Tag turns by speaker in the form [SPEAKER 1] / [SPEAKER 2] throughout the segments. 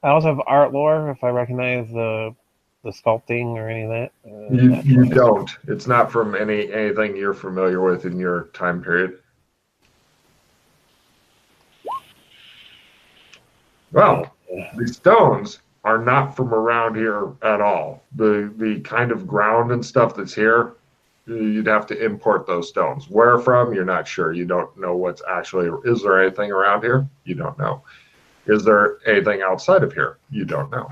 [SPEAKER 1] I also have art lore. If I recognize the sculpting or any of that, that's
[SPEAKER 2] You
[SPEAKER 1] what I was.
[SPEAKER 2] don't. It's not from anything you're familiar with in your time period.
[SPEAKER 1] Uh,
[SPEAKER 2] Well, the stones are not from around here at all. The kind of ground and stuff that's here, you'd have to import those stones. Where from? You're not sure. You don't know what's actually. Is there anything around here? You don't know. Is there anything outside of here? You don't know.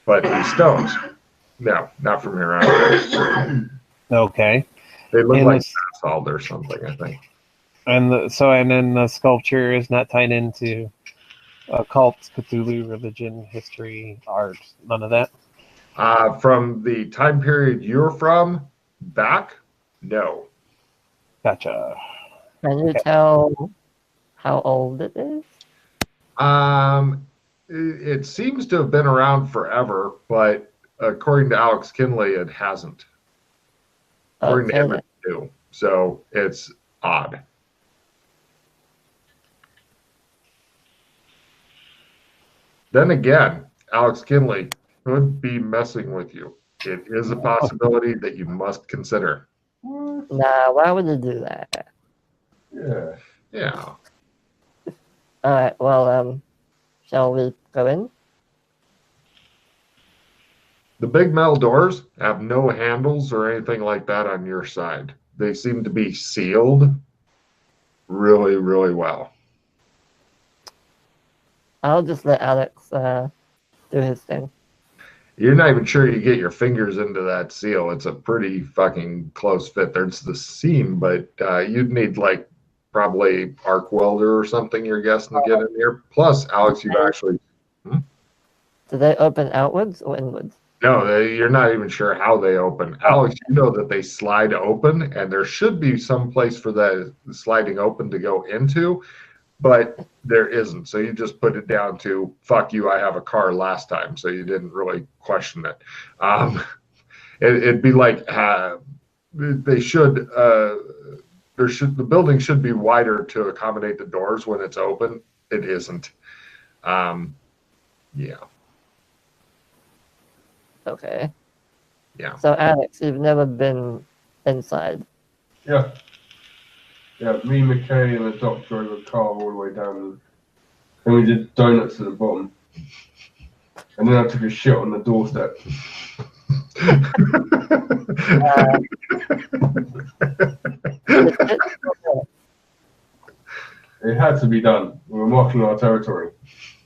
[SPEAKER 2] But these stones, no, not from here either.
[SPEAKER 1] okay,
[SPEAKER 2] They look
[SPEAKER 1] and
[SPEAKER 2] like
[SPEAKER 1] this
[SPEAKER 2] basalt or something, I think.
[SPEAKER 1] and then the sculpture is not tied into occult, Cthulhu, religion, history, art, none of that.
[SPEAKER 2] From the time period you're from, back, no.
[SPEAKER 1] Gotcha.
[SPEAKER 3] Can you
[SPEAKER 1] Okay.
[SPEAKER 3] tell how old it is?
[SPEAKER 2] It seems to have been around forever, but according to Alex Kinley, it hasn't. According to
[SPEAKER 3] Okay,
[SPEAKER 2] him, it's new. So it's odd. Then again, Alex Kinley could be messing with you. It is a possibility that you must consider.
[SPEAKER 3] nah, why would you do that?
[SPEAKER 2] Yeah. Yeah.
[SPEAKER 3] Alright, well, shall we go in?
[SPEAKER 2] The big metal doors have no handles or anything like that on your side. They seem to be sealed really, really well.
[SPEAKER 3] I'll just let Alex do his thing.
[SPEAKER 2] You're not even sure you get your fingers into that seal. It's a pretty fucking close fit. There's the seam, but you'd need like probably arc welder or something, you're guessing, to get in here. Plus, Alex, you've actually. Hmm?
[SPEAKER 3] Do they open outwards or inwards?
[SPEAKER 2] No, you're not even sure how they open. Alex, you know that they slide open, and there should be some place for that sliding open to go into, but there isn't. So you just put it down to "fuck you, I have a car" last time, so you didn't really question it. Um, it'd be like they should. The building should be wider to accommodate the doors when it's open. It isn't. Um, yeah,
[SPEAKER 3] Okay.
[SPEAKER 2] yeah.
[SPEAKER 3] So, Alex, you've never been inside.
[SPEAKER 4] Yeah. Yeah, me, McKay, and the doc drove a car all the way down, and we did donuts at the bottom. And then I took a shit on the doorstep. It had to be done. We were marking our territory.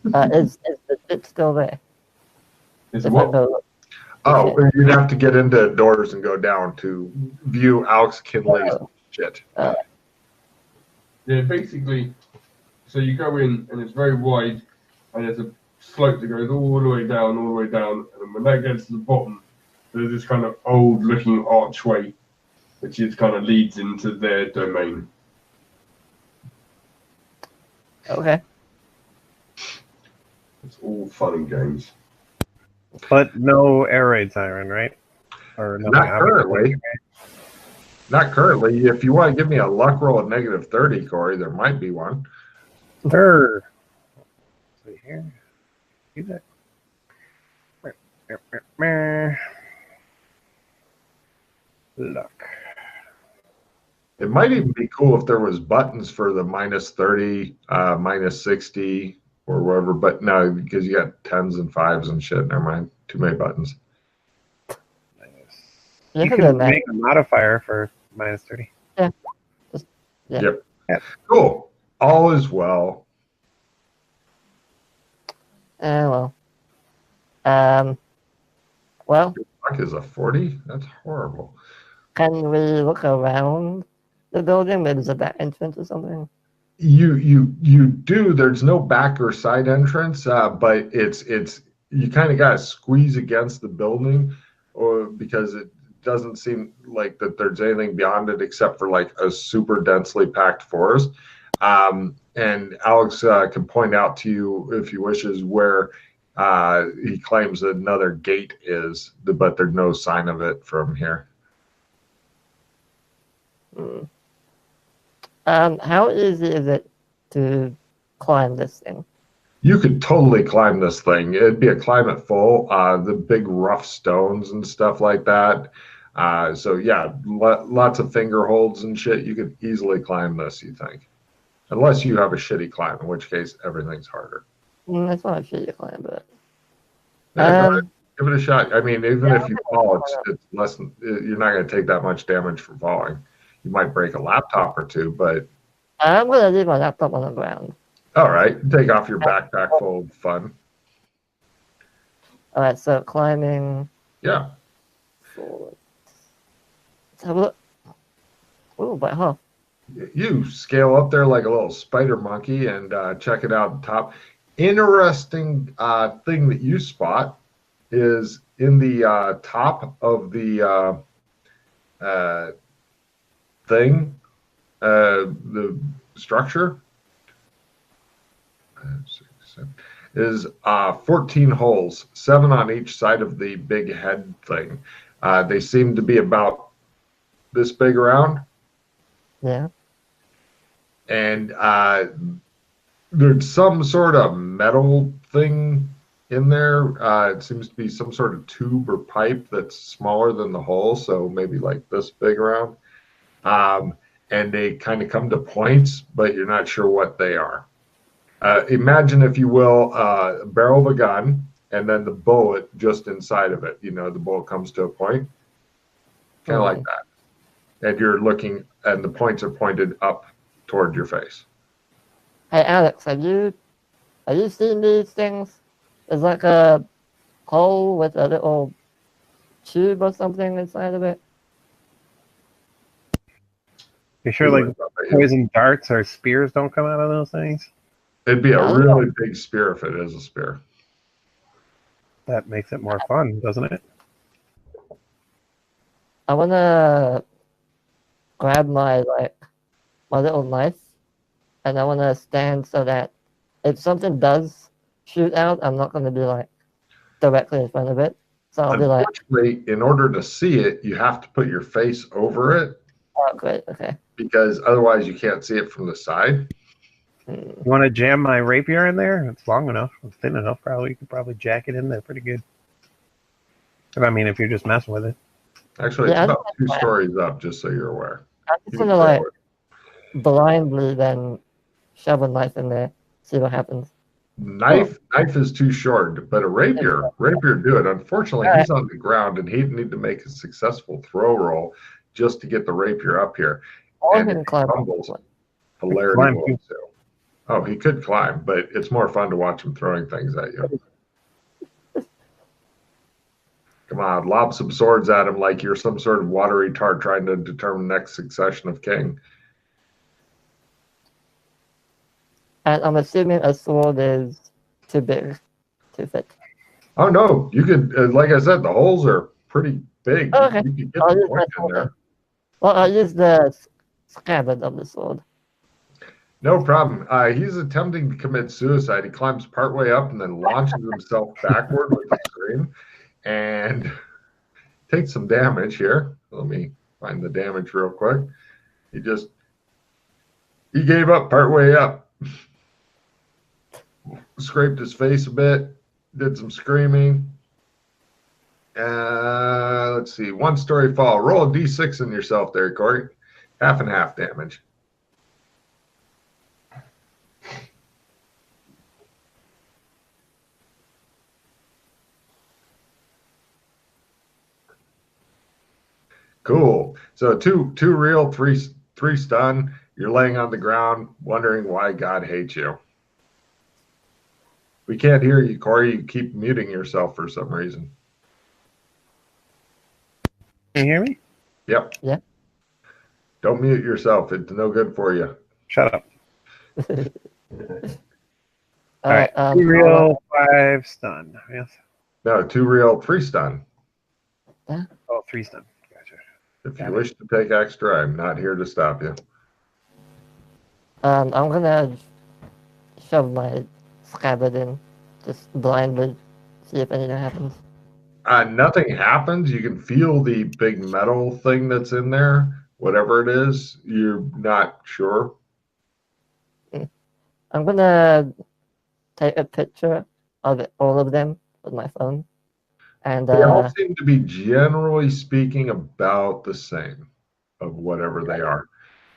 [SPEAKER 3] Is the shit still there?
[SPEAKER 4] Is
[SPEAKER 3] If
[SPEAKER 4] it
[SPEAKER 3] I
[SPEAKER 4] what?
[SPEAKER 3] go,
[SPEAKER 2] Oh, you'd have to get into doors and go down to view Alex Kinley's shit.
[SPEAKER 4] Yeah, basically, so you go in and it's very wide, and there's a slope that goes all the way down, and then when that gets to the bottom, there's this kind of old-looking archway, which is kind of leads into their domain.
[SPEAKER 3] okay.
[SPEAKER 4] It's all fun and games.
[SPEAKER 1] But no air raid siren, right? Or nothing.
[SPEAKER 2] Not currently. Not currently. If you want to give me a luck roll at -30, Corey, there might be one.
[SPEAKER 1] Sure. See here. See that? Look.
[SPEAKER 2] It might even be cool if there was buttons for the -30, -60, or whatever. But no, because you got tens and fives and shit. Never mind. Too many buttons.
[SPEAKER 1] You can make a modifier for -30.
[SPEAKER 3] Yeah.
[SPEAKER 2] Yep.
[SPEAKER 1] Yeah.
[SPEAKER 2] Cool. All is well.
[SPEAKER 3] Well. Well,
[SPEAKER 2] Luck is a 40? That's horrible.
[SPEAKER 3] can we look around the building? Maybe there's a back entrance or something.
[SPEAKER 2] You do. There's no back or side entrance, but it's you kind of got to squeeze against the building, or because it doesn't seem like that there's anything beyond it except for like a super densely packed forest. And Alex can point out to you if he wishes where he claims another gate is, but there's no sign of it from here.
[SPEAKER 3] How easy is it to climb this thing?
[SPEAKER 2] You could totally climb this thing. It'd be a climate full, the big rough stones and stuff like that. So yeah, lots of finger holds and shit. You could easily climb this, you think? Unless you have a shitty climb, in which case everything's harder.
[SPEAKER 3] That's not a shitty climb, but
[SPEAKER 2] Yeah, give it a shot. I mean, even if you fall, it's less. You're not going to take that much damage from falling. You might break a laptop or two, but
[SPEAKER 3] I'm gonna leave my laptop on the ground.
[SPEAKER 2] all right. Take off your backpack full of fun.
[SPEAKER 3] All right, so climbing.
[SPEAKER 2] Yeah.
[SPEAKER 3] Forward. Let's have a look. Oh, but huh.
[SPEAKER 2] You scale up there like a little spider monkey and check it out at the top. Interesting thing that you spot is in the top of the thing, the structure, is 14 holes, 7 on each side of the big head thing. They seem to be about this big around.
[SPEAKER 3] Yeah.
[SPEAKER 2] And there's some sort of metal thing in there. It seems to be some sort of tube or pipe that's smaller than the hole, so maybe like this big around. And they kind of come to points, but you're not sure what they are. Imagine, if you will, a barrel of a gun, and then the bullet just inside of it. You know, the bullet comes to a point, kind of like that. And you're looking, and the points are pointed up toward your face.
[SPEAKER 3] Hey Alex, have you seen these things? There's like a hole with a little tube or something inside of it.
[SPEAKER 1] You sure, like, poison darts or spears don't come out of those things?
[SPEAKER 2] It'd be a really big spear if it is a spear.
[SPEAKER 1] That makes it more fun, doesn't it?
[SPEAKER 3] I wanna grab my little knife, and I wanna stand so that if something does shoot out, I'm not gonna be like directly in front of it. So I'll be like.
[SPEAKER 2] Unfortunately, in order to see it, you have to put your face over it.
[SPEAKER 3] Oh, great. Okay.
[SPEAKER 2] Because otherwise you can't see it from the side.
[SPEAKER 1] You want to jam my rapier in there? It's long enough. It's thin enough. Probably you could probably jack it in there pretty good. I mean, if you're just messing with it.
[SPEAKER 2] Actually, it's about 2 stories up, just so you're aware.
[SPEAKER 3] I'm just gonna like blindly then shove a knife in there, see what happens.
[SPEAKER 2] Knife is too short, but a rapier do it. Unfortunately, he's on the ground, and he'd need to make a successful throw roll just to get the rapier up here.
[SPEAKER 3] Or
[SPEAKER 2] And
[SPEAKER 3] he
[SPEAKER 2] if
[SPEAKER 3] can
[SPEAKER 2] he
[SPEAKER 3] climb.
[SPEAKER 2] fumbles, hilarity will ensue. Oh, he could climb, but it's more fun to watch him throwing things at you. Come on, lob some swords at him like you're some sort of watery tart trying to determine next succession of king.
[SPEAKER 3] And I'm assuming a sword is too big to fit.
[SPEAKER 2] Oh no, you could, like I said, the holes are pretty big.
[SPEAKER 3] Oh, okay.
[SPEAKER 2] You could get the point in there.
[SPEAKER 3] Well, I'll use the scabbard of the sword.
[SPEAKER 2] No problem. He's attempting to commit suicide. He climbs partway up and then launches himself backward with a scream and takes some damage here. Let me find the damage real quick. He gave up partway up. Scraped his face a bit, did some screaming. Let's see, 1-story fall. Roll a d6 in yourself there, Corey. Half and half damage. Cool. So two real, three stun. You're laying on the ground, wondering why God hates you. We can't hear you, Corey. You keep muting yourself for some reason.
[SPEAKER 1] Can you hear me?
[SPEAKER 2] Yep.
[SPEAKER 3] Yeah.
[SPEAKER 2] Don't mute yourself. It's no good for you.
[SPEAKER 1] Shut up.
[SPEAKER 3] All right.
[SPEAKER 1] 2 real, 5 stun. Yes.
[SPEAKER 2] No, 2 real, 3 stun.
[SPEAKER 1] Oh, 3 stun. Gotcha.
[SPEAKER 2] If you wish to take extra, I'm not here to stop you.
[SPEAKER 3] I'm gonna shove my scabbard in, just blindly, see if anything happens.
[SPEAKER 2] Nothing happens. You can feel the big metal thing that's in there. Whatever it is, you're not sure.
[SPEAKER 3] I'm gonna take a picture of all of them with my phone. And
[SPEAKER 2] They all seem to be generally speaking about the same of whatever they are.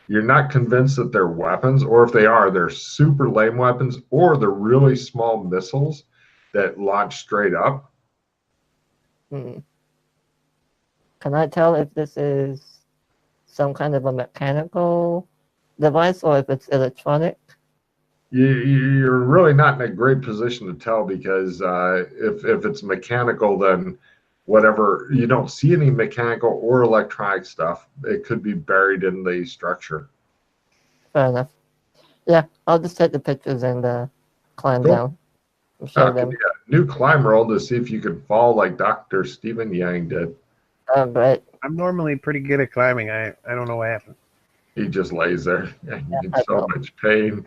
[SPEAKER 2] You're not convinced that they're weapons, or if they are, they're super lame weapons, or they're really small missiles that launch straight up.
[SPEAKER 3] can I tell if this is some kind of a mechanical device or if it's electronic?
[SPEAKER 2] You're really not in a great position to tell because if it's mechanical, then whatever, you don't see any mechanical or electronic stuff. It could be buried in the structure.
[SPEAKER 3] Fair enough. Yeah, I'll just take the pictures and climb
[SPEAKER 2] Cool.
[SPEAKER 3] down and show them.
[SPEAKER 2] Yeah, new climb roll to see if you can fall like Dr. Stephen Yang did.
[SPEAKER 3] Oh, great.
[SPEAKER 1] I'm normally pretty good at climbing. I don't know what happened.
[SPEAKER 2] He just lays there in so much pain.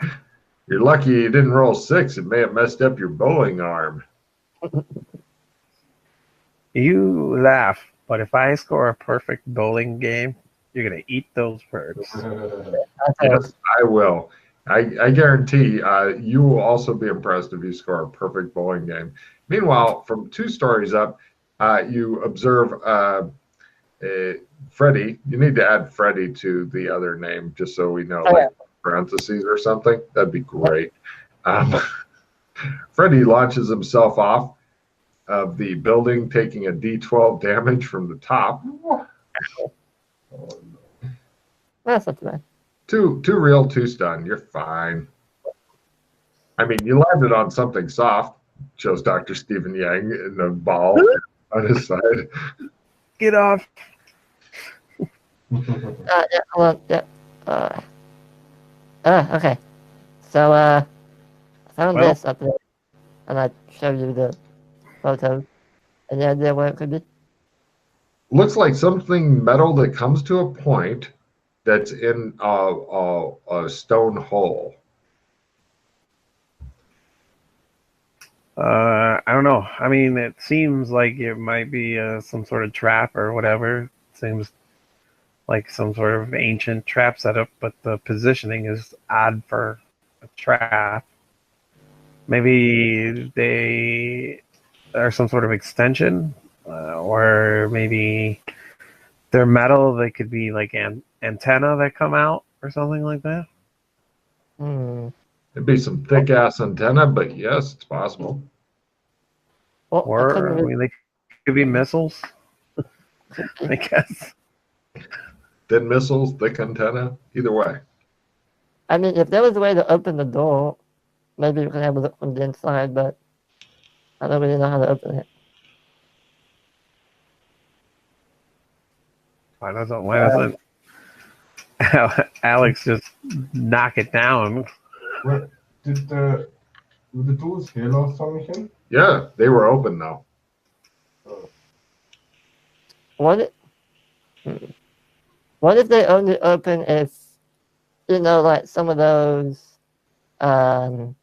[SPEAKER 2] You're lucky you didn't roll 6. It may have messed up your bowling arm.
[SPEAKER 1] You laugh, but if I score a perfect bowling game, you're gonna eat those birds.
[SPEAKER 2] Yes, I will. I guarantee you will also be impressed if you score a perfect bowling game. Meanwhile, from 2 stories up, you observe Freddy. You need to add Freddy to the other name just so we know, like parentheses or something. That'd be great. Freddy launches himself off of the building, taking a D12 damage from the top.
[SPEAKER 3] That's not too bad.
[SPEAKER 2] 2 real, 2 stun. You're fine. I mean, you landed on something soft. Shows Dr. Stephen Yang in the ball on his side.
[SPEAKER 1] Get off.
[SPEAKER 3] Yeah, hold on. Yeah. Okay. So, I found this up there, and I show you the photos. Any idea what it could be?
[SPEAKER 2] Looks like something metal that comes to a point that's in a stone hole.
[SPEAKER 1] I don't know. I mean, it seems like it might be some sort of trap or whatever. It seems like some sort of ancient trap setup, but the positioning is odd for a trap. Maybe they are some sort of extension, or maybe they're metal. They could be like antenna that come out or something like that.
[SPEAKER 2] It'd be some thick ass antenna, but yes, it's possible.
[SPEAKER 3] Well,
[SPEAKER 1] Or I mean, they could be missiles. I guess.
[SPEAKER 2] Thin missiles, thick antenna, either way.
[SPEAKER 3] I mean, if there was a way to open the door, maybe we could have a look from the inside, but I don't really know how to open it.
[SPEAKER 1] Why doesn't Alex just knock it down?
[SPEAKER 4] Were the doors here last time we came?
[SPEAKER 2] Yeah, they were open though.
[SPEAKER 3] What if they only open if, like some of those, those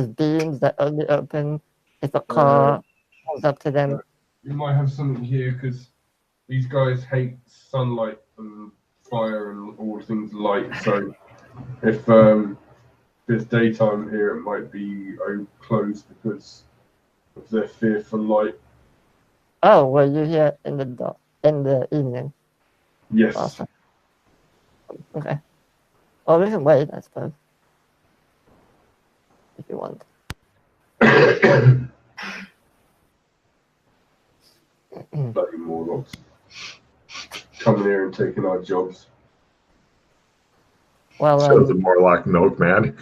[SPEAKER 3] beams that only open if a car pulls up to them?
[SPEAKER 4] We might have something here because these guys hate sunlight and fire and all things light. So if there's daytime here, it might be closed because of their fear for light.
[SPEAKER 3] Oh, were you here in the evening?
[SPEAKER 4] Yes.
[SPEAKER 3] Awesome. Okay. Well, we can wait, I suppose. If you want.
[SPEAKER 4] Bloody Morlocks. Coming here and taking our jobs.
[SPEAKER 3] Well,
[SPEAKER 2] Shows the Morlock milkman.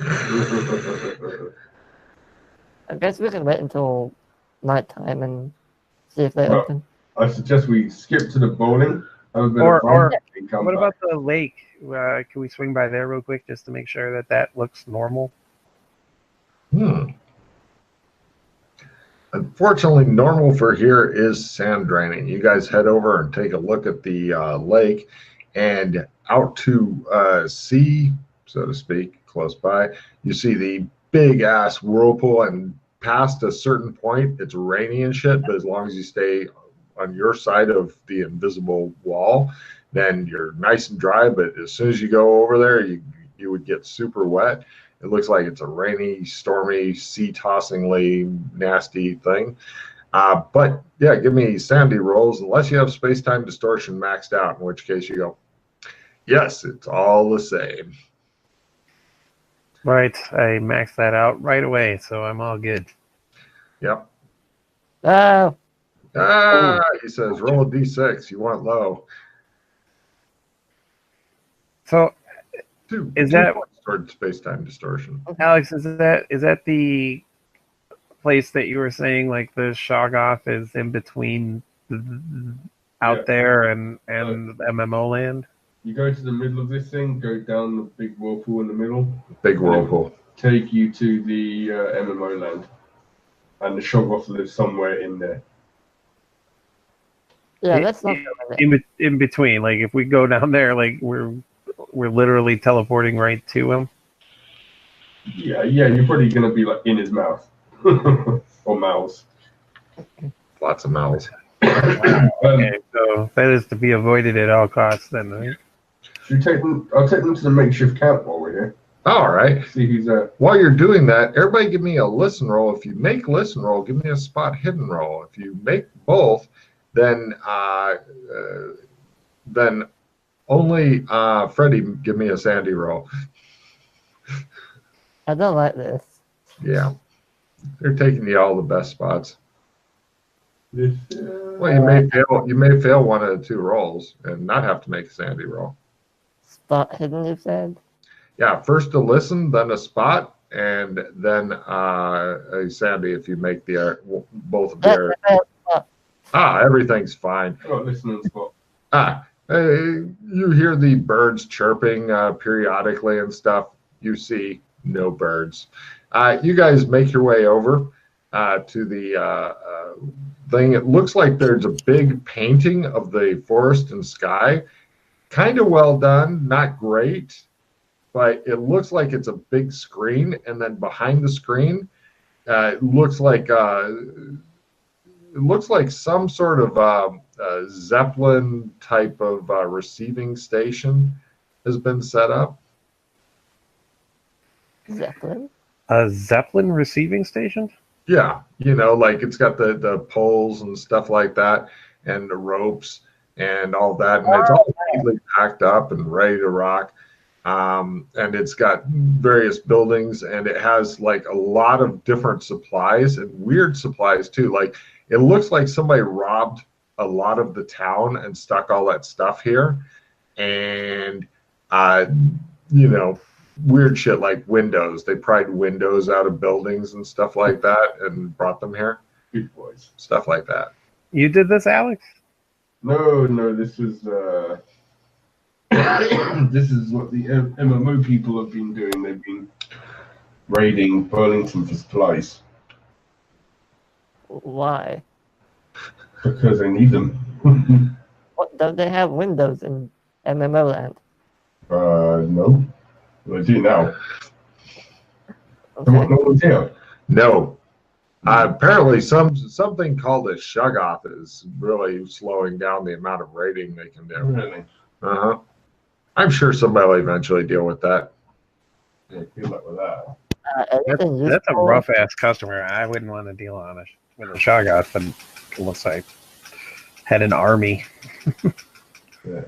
[SPEAKER 3] I guess we can wait until nighttime and see if they open.
[SPEAKER 4] I suggest we skip to the bowling. Have a bit
[SPEAKER 1] Or
[SPEAKER 4] of fun, and come
[SPEAKER 1] what
[SPEAKER 4] back.
[SPEAKER 1] about the lake? Can we swing by there real quick just to make sure that looks normal?
[SPEAKER 2] Unfortunately, normal for here is sand draining. You guys head over and take a look at the lake, and out to sea, so to speak, close by, you see the big ass whirlpool, and past a certain point, it's rainy and shit, but as long as you stay on your side of the invisible wall, then you're nice and dry. But as soon as you go over there, you you would get super wet. It looks like it's a rainy, stormy, sea-tossingly nasty thing. But yeah, give me sanity rolls unless you have space-time distortion maxed out, in which case you go, yes, it's all the same.
[SPEAKER 1] Right, I maxed that out right away, so I'm all good.
[SPEAKER 2] Yep.
[SPEAKER 3] Oh,
[SPEAKER 2] He says, roll a d6. You want low.
[SPEAKER 1] So,
[SPEAKER 2] Two
[SPEAKER 1] Is that-
[SPEAKER 2] points toward space-time distortion?
[SPEAKER 1] Alex, is that the place that you were saying, like the Shoggoth is in between out
[SPEAKER 4] Yeah.
[SPEAKER 1] there and MMO land?
[SPEAKER 4] You go to the middle of this thing, go down the big whirlpool in the middle,
[SPEAKER 2] Big whirlpool.
[SPEAKER 4] take you to the MMO land. And the Shoggoth lives somewhere in there.
[SPEAKER 3] yeah, let's not go in there.
[SPEAKER 1] In between, like if we go down there, like we're literally teleporting right to him.
[SPEAKER 4] Yeah, you're probably going to be like in his mouth. Or mouths.
[SPEAKER 2] Lots of mouths.
[SPEAKER 1] Okay, so that is to be avoided at all costs, then, right?
[SPEAKER 4] Should we take them? I'll take them to the makeshift camp while we're here.
[SPEAKER 2] All right.
[SPEAKER 4] See who's there.
[SPEAKER 2] While you're doing that, everybody give me a listen roll. If you make listen roll, give me a spot hidden roll. If you make both, then only Freddie give me a sandy roll.
[SPEAKER 3] I don't like this.
[SPEAKER 2] Yeah. They're taking you all the best spots.
[SPEAKER 4] This,
[SPEAKER 2] Well, you may fail one of the two rolls and not have to make a sandy roll.
[SPEAKER 3] Spot hidden, you said?
[SPEAKER 2] Yeah, first a listen, then a spot, and then a sandy if you make the both of their. Everything's fine.
[SPEAKER 4] got listening spot.
[SPEAKER 2] You hear the birds chirping periodically and stuff. You see no birds. You guys make your way over to the thing. It looks like there's a big painting of the forest and sky. Kind of well done, not great, but it looks like it's a big screen, and then behind the screen, it looks like some sort of Zeppelin type of receiving station has been set up.
[SPEAKER 3] Zeppelin?
[SPEAKER 1] A Zeppelin receiving station?
[SPEAKER 2] Yeah, like it's got the poles and stuff like that, and the ropes and all that, and it's all neatly packed up and ready to rock. And it's got various buildings, and it has like a lot of different supplies and weird supplies too. Like it looks like somebody robbed a lot of the town and stuck all that stuff here, and weird shit like windows. They pried windows out of buildings and stuff like that and brought them here.
[SPEAKER 4] Good boys.
[SPEAKER 2] Stuff like that.
[SPEAKER 1] You did this, Alex?
[SPEAKER 4] No, this is this is what the MMO people have been doing. They've been raiding Burlington for supplies
[SPEAKER 3] Why?
[SPEAKER 4] because they need them.
[SPEAKER 3] What, don't they have windows in MMO land?
[SPEAKER 4] No. Well, they do now.
[SPEAKER 3] Okay.
[SPEAKER 4] No one's here.
[SPEAKER 2] No. Apparently, something called a Shoggoth is really slowing down the amount of raiding they can do.
[SPEAKER 4] Really?
[SPEAKER 2] Uh-huh. I'm sure somebody will eventually deal with that.
[SPEAKER 4] Yeah, good luck with that.
[SPEAKER 3] Anything
[SPEAKER 1] That's a
[SPEAKER 3] useful?
[SPEAKER 1] rough ass customer. I wouldn't want to deal on it with a Shoggoth, but it looks like had an army
[SPEAKER 4] Yeah.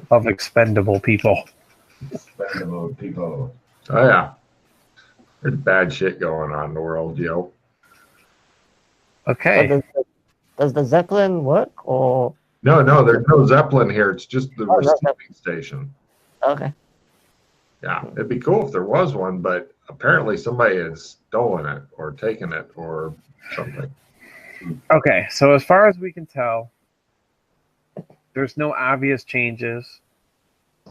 [SPEAKER 1] of expendable people.
[SPEAKER 4] Expendable people.
[SPEAKER 2] Oh, yeah. There's bad shit going on in the world, yo.
[SPEAKER 1] Okay.
[SPEAKER 3] Does the Zeppelin work, or?
[SPEAKER 2] No, there's no Zeppelin here. It's just the
[SPEAKER 3] Oh, no,
[SPEAKER 2] receiving station.
[SPEAKER 3] Okay.
[SPEAKER 2] Yeah, it'd be cool if there was one, but apparently somebody has stolen it or taken it or something.
[SPEAKER 1] Okay, so as far as we can tell, there's no obvious changes.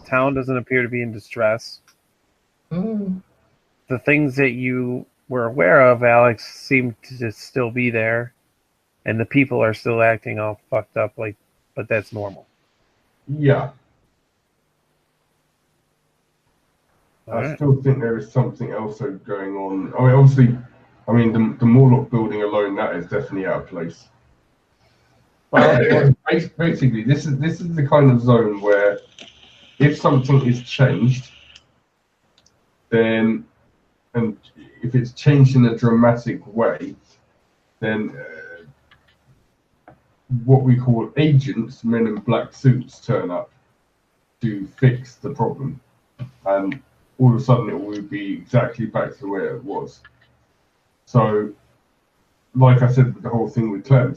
[SPEAKER 1] Town doesn't appear to be in distress. The things that you were aware of, Alex, seem to just still be there, and the people are still acting all fucked up, but that's normal.
[SPEAKER 4] Yeah.
[SPEAKER 1] All
[SPEAKER 4] I
[SPEAKER 1] right.
[SPEAKER 4] still think there is something else going on. I mean, obviously, the Morlock building alone, that is definitely out of place.
[SPEAKER 3] Well,
[SPEAKER 4] Basically, this is the kind of zone where if something is changed, then, and if it's changed in a dramatic way, then what we call agents, men in black suits, turn up to fix the problem, and all of a sudden it will be exactly back to where it was. So, like I said, with the whole thing with Clem,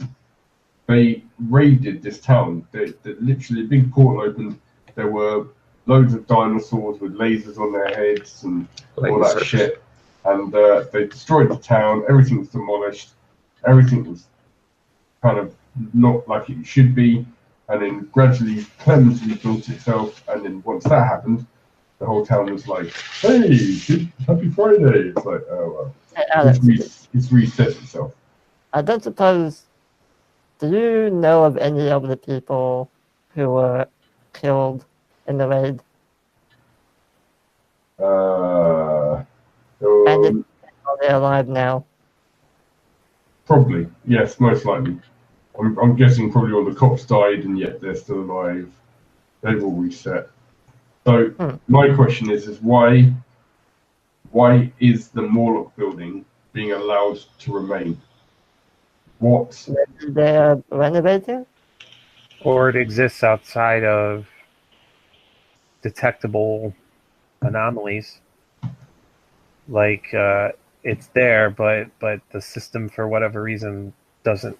[SPEAKER 4] they raided this town. They literally, a big portal opened. There were loads of dinosaurs with lasers on their heads and all that shit. And they destroyed the town. Everything was demolished. Everything was kind of not like it should be. And then gradually Clem's rebuilt itself. And then once that happened, the whole town was like, "Hey, happy Friday!" It's like, oh well, it's reset itself.
[SPEAKER 3] I don't suppose. Do you know of any of the people who were killed in the raid? And are they alive now?
[SPEAKER 4] Probably, yes, most likely. I'm guessing probably all the cops died and yet they're still alive. They've all reset. So my question is why is the Morlock building being allowed to remain? What?
[SPEAKER 3] They're renovating?
[SPEAKER 1] Or it exists outside of detectable anomalies. Like it's there, but the system, for whatever reason, doesn't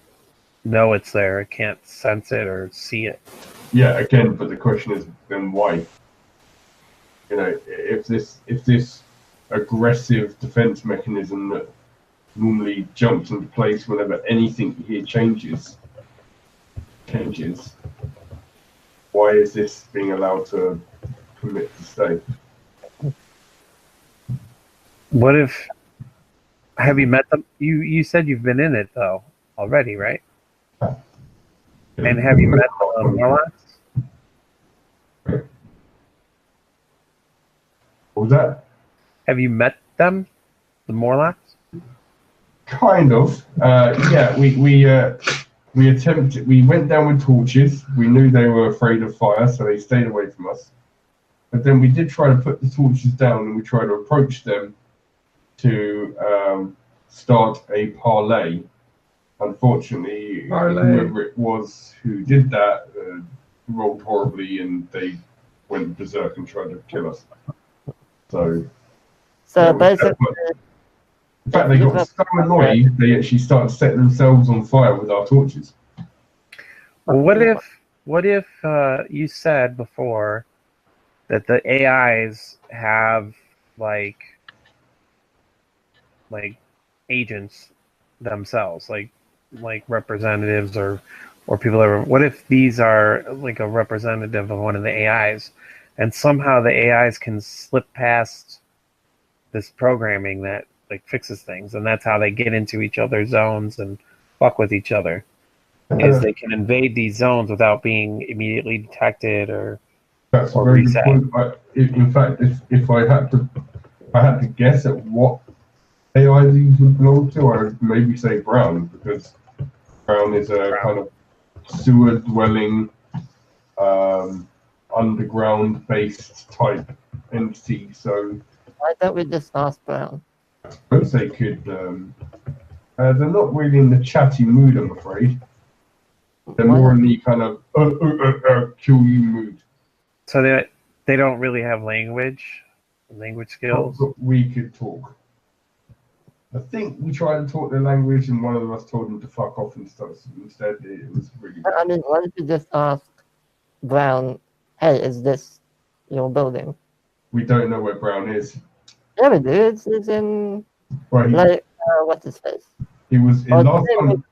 [SPEAKER 1] know it's there. It can't sense it or see it.
[SPEAKER 4] Yeah, again, but the question is then why? You know, if this aggressive defense mechanism that normally jumps into place whenever anything here changes, why is this being allowed to commit to stay?
[SPEAKER 1] What if? Have you met them? You said you've been in it though already, right? And have you met the Morlocks?
[SPEAKER 4] What was that?
[SPEAKER 1] Have you met them, the Morlocks?
[SPEAKER 4] Kind of. Yeah, we attempted. We went down with torches. We knew they were afraid of fire, so they stayed away from us. But then we did try to put the torches down, and we tried to approach them to start a parlay. Unfortunately, whoever it was who did that rolled horribly, and they went berserk and tried to kill us. So yeah,
[SPEAKER 3] basically,
[SPEAKER 4] in fact, they got so annoyed they actually started setting themselves on fire with our torches.
[SPEAKER 1] Well, what if you said before that the AIs have like agents themselves, like representatives or people that are, what if these are like a representative of one of the AIs, and somehow the AIs can slip past this programming that like fixes things, and that's how they get into each other's zones and fuck with each other, is they can invade these zones without being immediately detected or
[SPEAKER 4] That's a
[SPEAKER 1] or
[SPEAKER 4] very
[SPEAKER 1] reset.
[SPEAKER 4] good point. In fact, if I had to guess at what AI these would belong to, I would maybe say Brown, because Brown is a kind of sewer dwelling, underground based type entity. So
[SPEAKER 3] why don't we just ask Brown?
[SPEAKER 4] I suppose they could. They're not really in the chatty mood, I'm afraid. They're more in the kind of kill you mood.
[SPEAKER 1] So they don't really have language skills.
[SPEAKER 4] But we could talk. I think we tried to talk their language, and one of us told them to fuck off and stuff. Instead, it was really bad.
[SPEAKER 3] I mean, why don't you just ask Brown, hey, is this your building?
[SPEAKER 4] We don't know where Brown is.
[SPEAKER 3] Yeah, we do. It's in,
[SPEAKER 4] Well,
[SPEAKER 3] what's his face?
[SPEAKER 4] he was in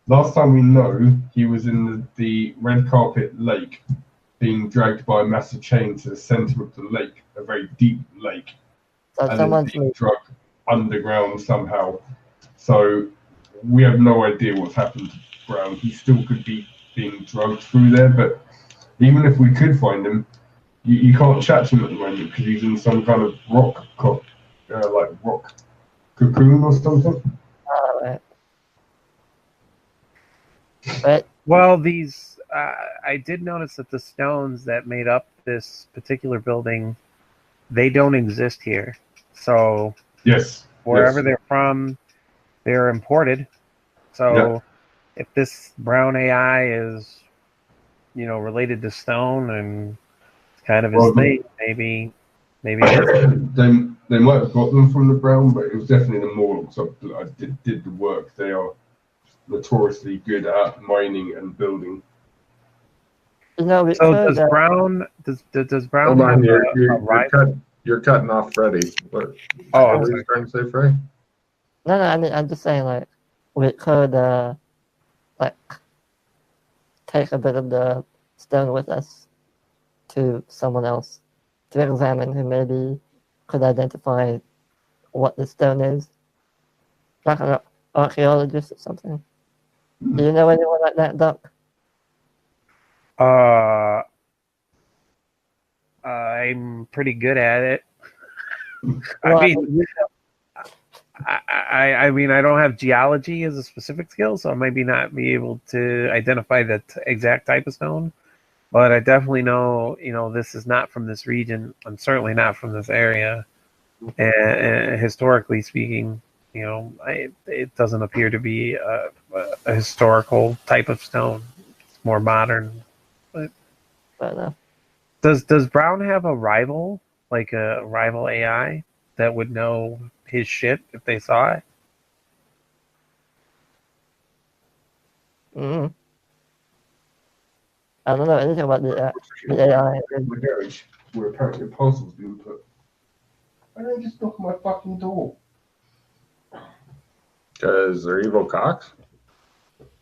[SPEAKER 4] last time we know, he was in the red carpet lake, being dragged by a massive chain to the center of the lake, a very deep lake,
[SPEAKER 3] So
[SPEAKER 4] and
[SPEAKER 3] someone's
[SPEAKER 4] then being dragged underground somehow. So we have no idea what's happened to Brown. He still could be being drugged through there, but even if we could find him, you can't chat to him at the moment because he's in some kind of rock cocoon or something.
[SPEAKER 3] Alright. But
[SPEAKER 1] Well, these I did notice that the stones that made up this particular building they don't exist here. So
[SPEAKER 4] Yes.
[SPEAKER 1] wherever
[SPEAKER 4] Yes.
[SPEAKER 1] they're from, they're imported. So if this brown AI is, related to stone and it's kind of his
[SPEAKER 4] Well,
[SPEAKER 1] thing, maybe that's
[SPEAKER 4] they might have got them from the Brown, but it was definitely the Morlocks that did the work. They are notoriously good at mining and building.
[SPEAKER 3] We
[SPEAKER 1] so.
[SPEAKER 3] could.
[SPEAKER 1] Does Brown
[SPEAKER 2] Hold
[SPEAKER 1] have
[SPEAKER 2] on,
[SPEAKER 1] a rival?
[SPEAKER 2] you're cutting off Freddy. What
[SPEAKER 1] Oh,
[SPEAKER 2] what
[SPEAKER 1] I'm
[SPEAKER 2] were
[SPEAKER 1] sorry.
[SPEAKER 2] you trying to say, Freddy?
[SPEAKER 3] No, I mean, I'm just saying, like, we could, like, take a bit of the stone with us to someone else to examine who maybe could identify what the stone is, like an archaeologist or something. Do you know anyone like that, Doc?
[SPEAKER 1] I'm pretty good at it. I
[SPEAKER 3] Well,
[SPEAKER 1] mean, I mean, I don't have geology as a specific skill, so I maybe not be able to identify the exact type of stone. But I definitely know, this is not from this region. I'm certainly not from this area. And historically speaking, it doesn't appear to be a historical type of stone. It's more modern. But
[SPEAKER 3] fair enough.
[SPEAKER 1] does Brown have a rival, like a rival AI that would know his shit if they saw it?
[SPEAKER 3] Mm. I don't know anything about the AI.
[SPEAKER 4] My garage, where apparently a parcel's been put. Why don't I just knock on my fucking door?
[SPEAKER 2] Because they're evil cocks.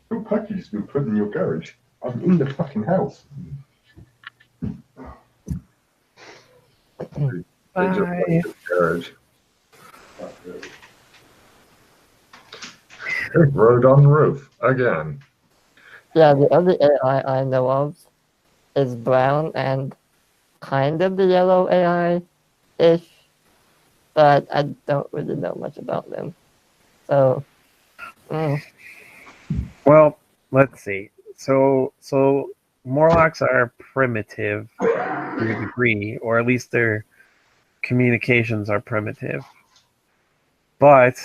[SPEAKER 4] Your package has been put in your garage. I'm in the fucking house.
[SPEAKER 2] They just
[SPEAKER 1] Bye.
[SPEAKER 2] went to the garage. They rode on the roof again.
[SPEAKER 3] Yeah, the only AI I know of is brown and kind of the yellow AI-ish, but I don't really know much about them. So,
[SPEAKER 1] Well, let's see. So Morlocks are primitive to a degree, or at least their communications are primitive. But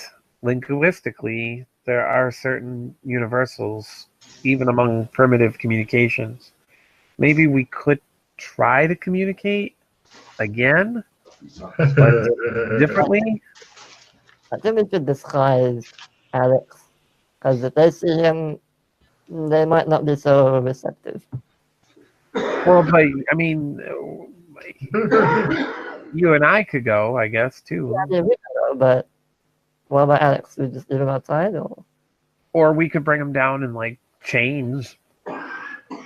[SPEAKER 1] linguistically, there are certain universals, even among primitive communications. Maybe we could try to communicate again, but differently.
[SPEAKER 3] I think we should disguise Alex, because if they see him, they might not be so receptive.
[SPEAKER 1] Well, but I mean, you and I could go, I guess, too.
[SPEAKER 3] Yeah, we know, but what about Alex? We just leave him outside,
[SPEAKER 1] Or we could bring him down in like chains,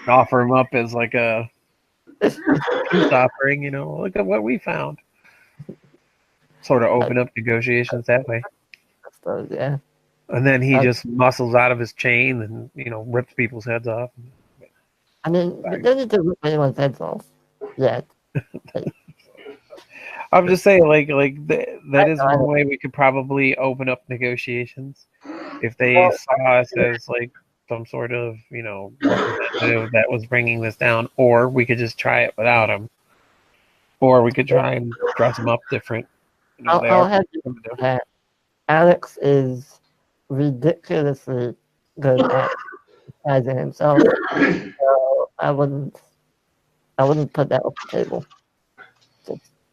[SPEAKER 1] offer him up as like a peace offering. Look at what we found. Sort of open up negotiations that way.
[SPEAKER 3] I suppose, yeah.
[SPEAKER 1] And then he just muscles out of his chain and rips people's heads off.
[SPEAKER 3] I mean, we don't need to rip anyone's heads off yet.
[SPEAKER 1] I'm just saying, that is one way we could probably open up negotiations if they saw us as like some sort of representative that was bringing this down, or we could just try it without him, or we could try and dress him up different.
[SPEAKER 3] I'll have you know that Alex is ridiculously good at disguising himself. So I wouldn't put that off the table.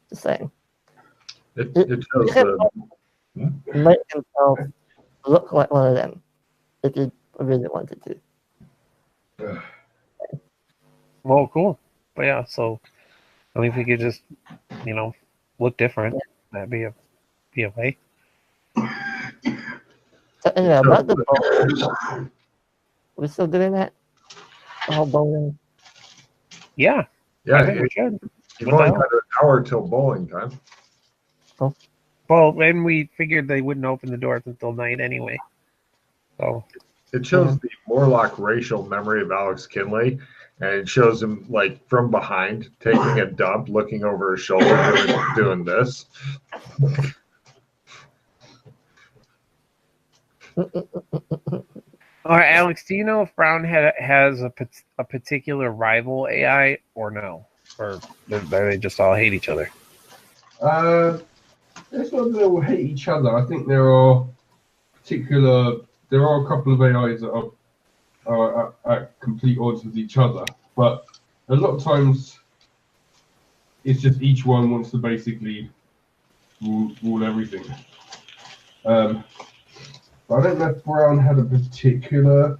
[SPEAKER 3] Just saying.
[SPEAKER 2] It shows the.
[SPEAKER 3] Make himself look like one of them if he really wanted to.
[SPEAKER 1] Well, cool. But yeah, so I mean, if we could just, look different, that'd be a way.
[SPEAKER 3] So anyway, about the bowling, we're still doing that? The whole bowling?
[SPEAKER 1] Yeah,
[SPEAKER 2] Yeah,
[SPEAKER 1] I think we should.
[SPEAKER 2] you've only got an hour till bowling time.
[SPEAKER 1] Well, and we figured they wouldn't open the doors until night anyway. So
[SPEAKER 2] it shows the Morlock racial memory of Alex Kinley, and it shows him like from behind taking a dump, looking over his shoulder, doing this.
[SPEAKER 1] All right, Alex, do you know if Brown has a particular rival AI or no? Or do they just all hate each other?
[SPEAKER 4] It's not that they will hate each other. I think there are a couple of AIs that are at complete odds with each other, but a lot of times it's just each one wants to basically rule everything. But I don't know if Brown had a particular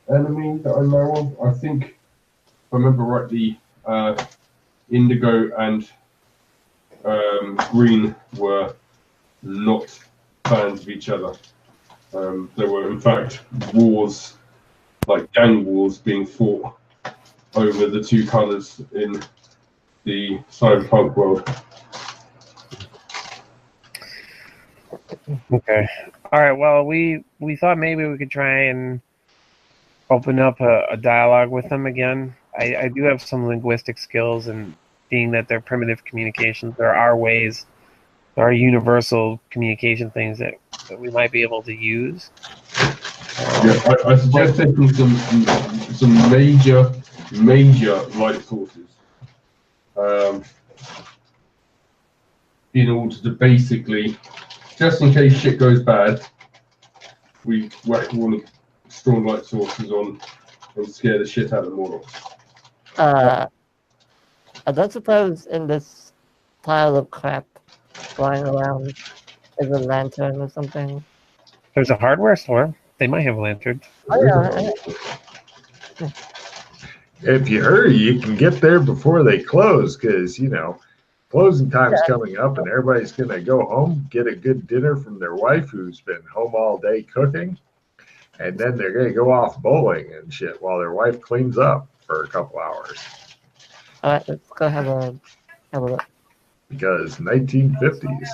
[SPEAKER 4] enemy that I know of. I think, if I remember rightly, Indigo and Green were not fans of each other. There were, in fact, wars, like gang wars, being fought over the two colours in the cyberpunk world.
[SPEAKER 1] Okay. All right. Well, we thought maybe we could try and open up a dialogue with them again. I do have some linguistic skills, and being that they're primitive communications, there are ways, there are universal communication things that we might be able to use.
[SPEAKER 4] Yeah, I suggest taking some major light sources in order to basically, just in case shit goes bad, we whack one of strong light sources on and scare the shit out of the mortals.
[SPEAKER 3] I don't suppose in this pile of crap flying around is a lantern or something.
[SPEAKER 1] There's a hardware store. They might have lanterns.
[SPEAKER 3] Oh, yeah.
[SPEAKER 2] If you hurry, you can get there before they close, because, you know, closing time's coming up and everybody's going to go home, get a good dinner from their wife who's been home all day cooking, and then they're going to go off bowling and shit while their wife cleans up for a couple hours.
[SPEAKER 3] All right, let's go have a look.
[SPEAKER 2] Because 1950s.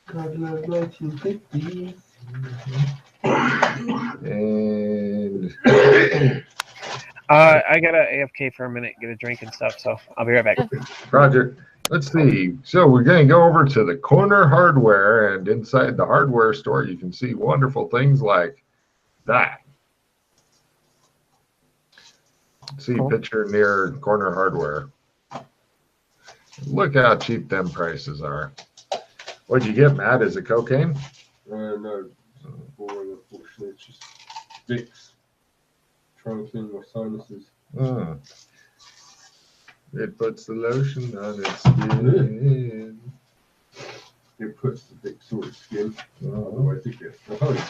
[SPEAKER 4] God love 1950s.
[SPEAKER 2] And
[SPEAKER 1] I gotta AFK for a minute, get a drink and stuff, so I'll be right back.
[SPEAKER 2] Roger. Let's see. So we're going to go over to the corner hardware, and inside the hardware store, you can see wonderful things like that. See picture near corner hardware. Look how cheap them prices are. What'd you get, Matt? Is it cocaine?
[SPEAKER 4] No, boring, unfortunately. It's just Vicks. Trying to clean my sinuses.
[SPEAKER 2] It puts the lotion on its skin.
[SPEAKER 4] It puts the Vicks on its skin. Otherwise, it gets the hose.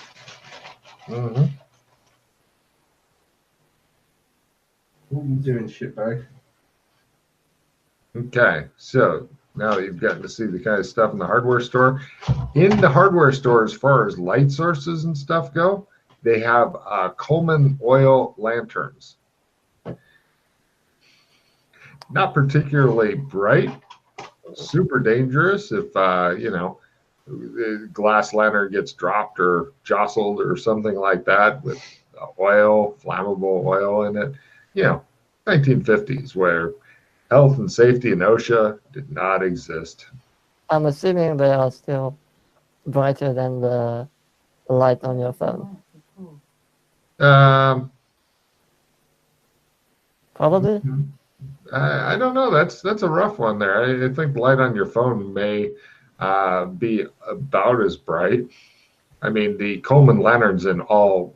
[SPEAKER 4] What are you doing, shitbag?
[SPEAKER 2] Okay, so now that you've gotten to see the kind of stuff in the hardware store, in the hardware store, as far as light sources and stuff go, they have Coleman oil lanterns. Not particularly bright, super dangerous if, you know, the glass lantern gets dropped or jostled or something like that with oil, flammable oil in it. You know, 1950s, where health and safety and OSHA did not exist.
[SPEAKER 3] I'm assuming they are still brighter than the light on your phone. Probably.
[SPEAKER 2] I don't know. That's a rough one there. I think the light on your phone may be about as bright. I mean, the Coleman lantern's in all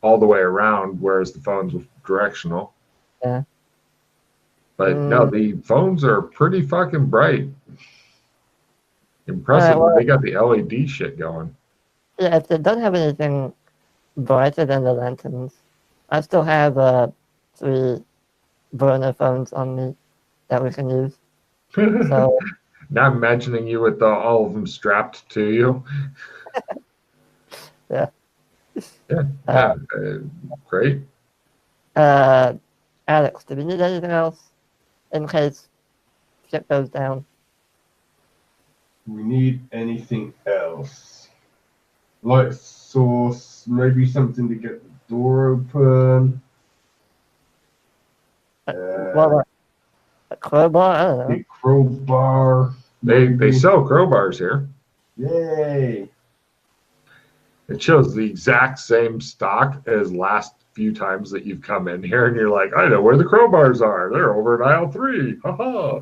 [SPEAKER 2] the way around, whereas the phone's directional.
[SPEAKER 3] Yeah.
[SPEAKER 2] But no, the phones are pretty fucking bright. Impressive.
[SPEAKER 3] Well,
[SPEAKER 2] they got the LED shit going.
[SPEAKER 3] Yeah, if they don't have anything brighter than the lanterns, I still have 3 burner phones on me that we can use. So
[SPEAKER 2] now I'm imagining you with all of them strapped to you.
[SPEAKER 3] yeah.
[SPEAKER 2] Yeah. Great.
[SPEAKER 3] Alex, do we need anything else in case shit goes down?
[SPEAKER 4] We need anything else? Light source, maybe something to get the door open.
[SPEAKER 3] Well, a crowbar? I don't know.
[SPEAKER 4] A crowbar.
[SPEAKER 2] They sell crowbars here.
[SPEAKER 4] Yay!
[SPEAKER 2] It shows the exact same stock as last few times that you've come in here, and you're like, I know where the crowbars are. They're over in aisle 3. Ha ha.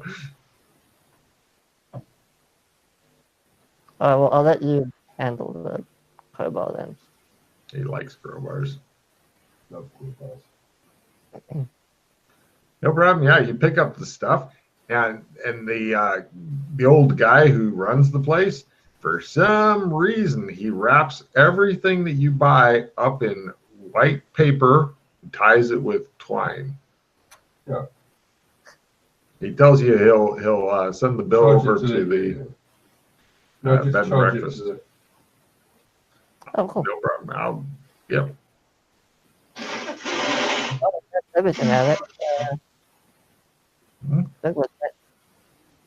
[SPEAKER 3] All right, well, I'll let you handle the crowbar then.
[SPEAKER 2] He likes crowbars.
[SPEAKER 4] Love crowbars.
[SPEAKER 2] No problem. Yeah, you pick up the stuff, and the old guy who runs the place, for some reason, he wraps everything that you buy up in white paper, and ties it with twine.
[SPEAKER 4] Yeah.
[SPEAKER 2] He tells you he'll send the bill
[SPEAKER 4] Charge
[SPEAKER 2] over
[SPEAKER 4] it
[SPEAKER 2] to the
[SPEAKER 4] No, just
[SPEAKER 2] bed and
[SPEAKER 4] charge it
[SPEAKER 2] breakfast.
[SPEAKER 4] to the.
[SPEAKER 3] Oh, cool.
[SPEAKER 2] No problem. Yep.
[SPEAKER 3] That's everything, Alex.
[SPEAKER 2] Hmm?
[SPEAKER 3] That was it.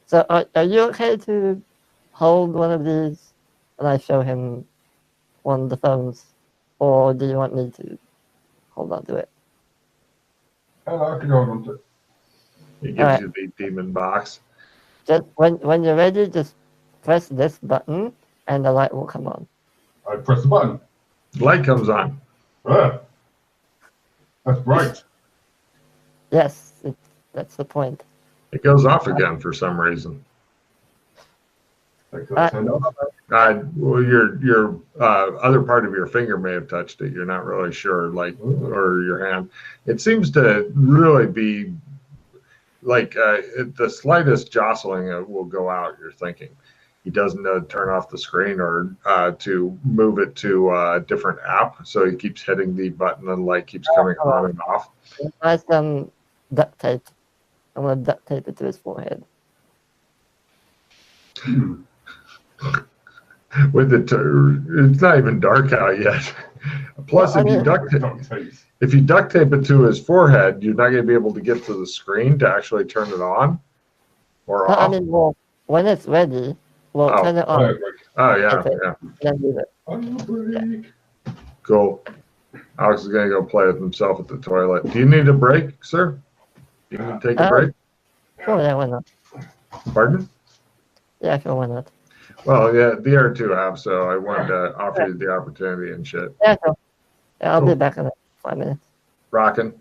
[SPEAKER 3] So, are you okay to hold one of these and I show him one of the phones? Or do you want me to hold on to it?
[SPEAKER 4] And I can hold on to it.
[SPEAKER 2] He gives
[SPEAKER 3] Alright.
[SPEAKER 2] you the demon box.
[SPEAKER 3] Just when you're ready, just press this button and the light will come on.
[SPEAKER 4] I press the button.
[SPEAKER 2] Light comes on.
[SPEAKER 4] Ah, that's bright.
[SPEAKER 3] Yes, that's the point.
[SPEAKER 2] It goes off again for some reason.
[SPEAKER 4] That could turn off.
[SPEAKER 2] Well, your other part of your finger may have touched it. You're not really sure, or your hand. It seems to really be like the slightest jostling will go out. You're thinking he doesn't know to turn off the screen or to move it to a different app. So he keeps hitting the button and the light keeps coming on and off.
[SPEAKER 3] Buy some duct tape. I'm gonna duct tape it to his forehead.
[SPEAKER 2] With it, it's not even dark out yet. Plus,
[SPEAKER 3] Well,
[SPEAKER 2] if you duct tape it to his forehead, you're not going to be able to get to the screen to actually turn it on or
[SPEAKER 3] I
[SPEAKER 2] off.
[SPEAKER 3] mean, well, when it's ready, we'll
[SPEAKER 2] Oh.
[SPEAKER 3] turn it on.
[SPEAKER 2] Oh yeah,
[SPEAKER 3] Okay.
[SPEAKER 2] yeah,
[SPEAKER 3] Then leave it.
[SPEAKER 4] Break.
[SPEAKER 2] cool. Alex is going to go play with himself at the toilet. Do you need a break, sir? Do you need to take a break?
[SPEAKER 3] Sure, yeah, why not?
[SPEAKER 2] Pardon?
[SPEAKER 3] Yeah, sure, why not?
[SPEAKER 2] Well, yeah, the other two have, so I wanted to offer you the opportunity and shit.
[SPEAKER 3] Yeah, sure. Yeah, I'll be
[SPEAKER 2] Cool.
[SPEAKER 3] back in 5 minutes.
[SPEAKER 2] Rocking.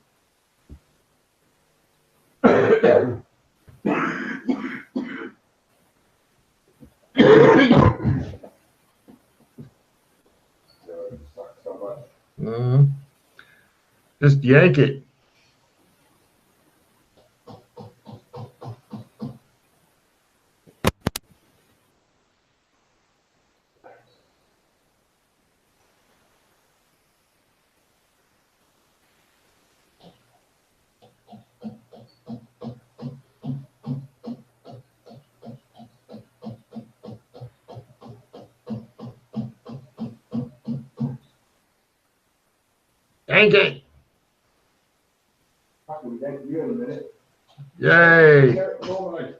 [SPEAKER 2] Mm-hmm. Just yank it. Yank it.
[SPEAKER 4] We'll get you in a minute.
[SPEAKER 2] Yay.
[SPEAKER 4] Normally.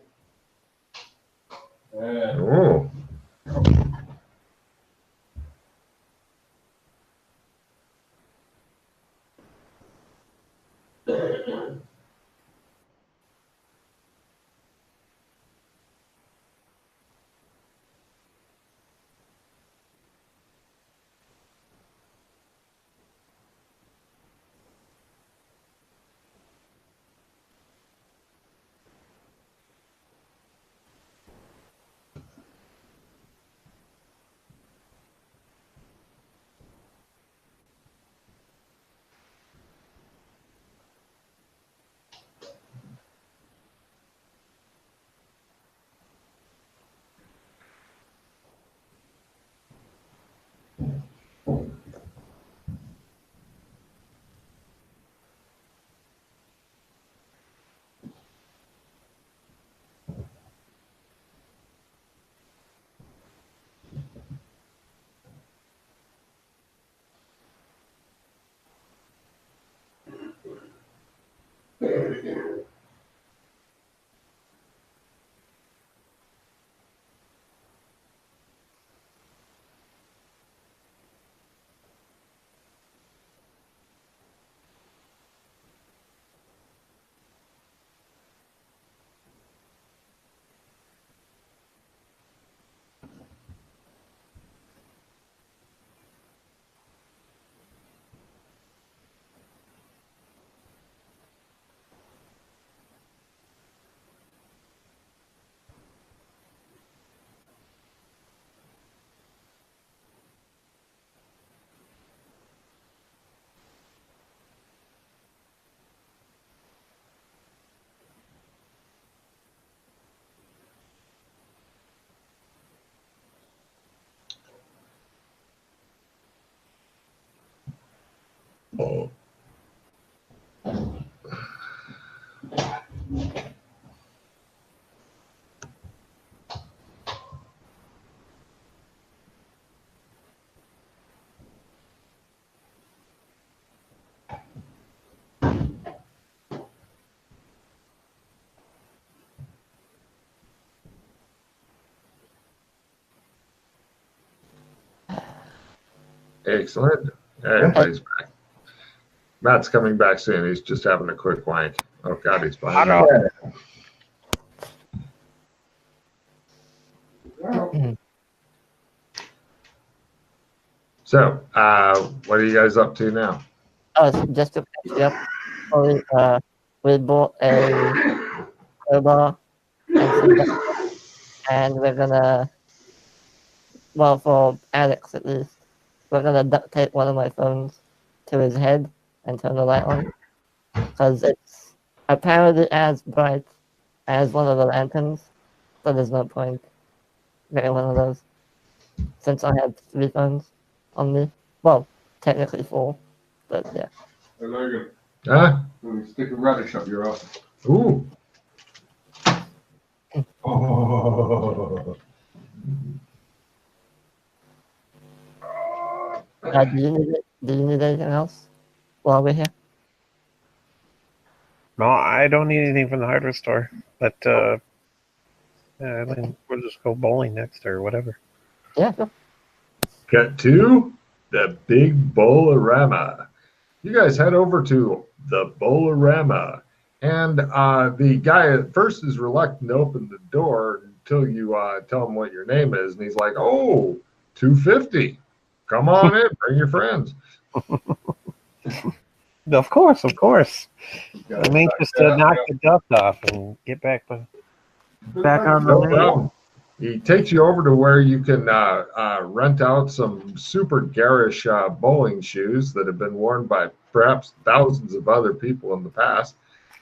[SPEAKER 4] Yeah.
[SPEAKER 2] Oh. Excellent. Everybody's back. Matt's coming back soon. He's just having a quick wank. Oh, God, he's behind me. So, what are you guys up to now?
[SPEAKER 3] So just to catch you up, we bought a crowbar and we're gonna, well, for Alex at least, we're gonna duct tape one of my phones to his head and turn the light on, because it's apparently as bright as one of the lanterns, so there's no point getting one of those, since I have 3 phones on me. Well, technically 4, but yeah.
[SPEAKER 4] Hey, Logan,
[SPEAKER 2] Huh?
[SPEAKER 4] let me stick a radish up your ass.
[SPEAKER 2] Ooh.
[SPEAKER 4] Oh.
[SPEAKER 3] Do you need anything else while we're here?
[SPEAKER 1] No, I don't need anything from the hardware store, but yeah, I think we'll just go bowling next or whatever.
[SPEAKER 3] Yeah, sure.
[SPEAKER 2] Cut to the big Bolorama. You guys head over to the Bolorama, and the guy at first is reluctant to open the door until you tell him what your name is, and he's like, "Oh, 250. Come on in, bring your friends."
[SPEAKER 1] Of course. I'm anxious to knock the dust off and get back on the
[SPEAKER 2] No
[SPEAKER 1] lane.
[SPEAKER 2] problem. He takes you over to where you can rent out some super garish bowling shoes that have been worn by perhaps thousands of other people in the past,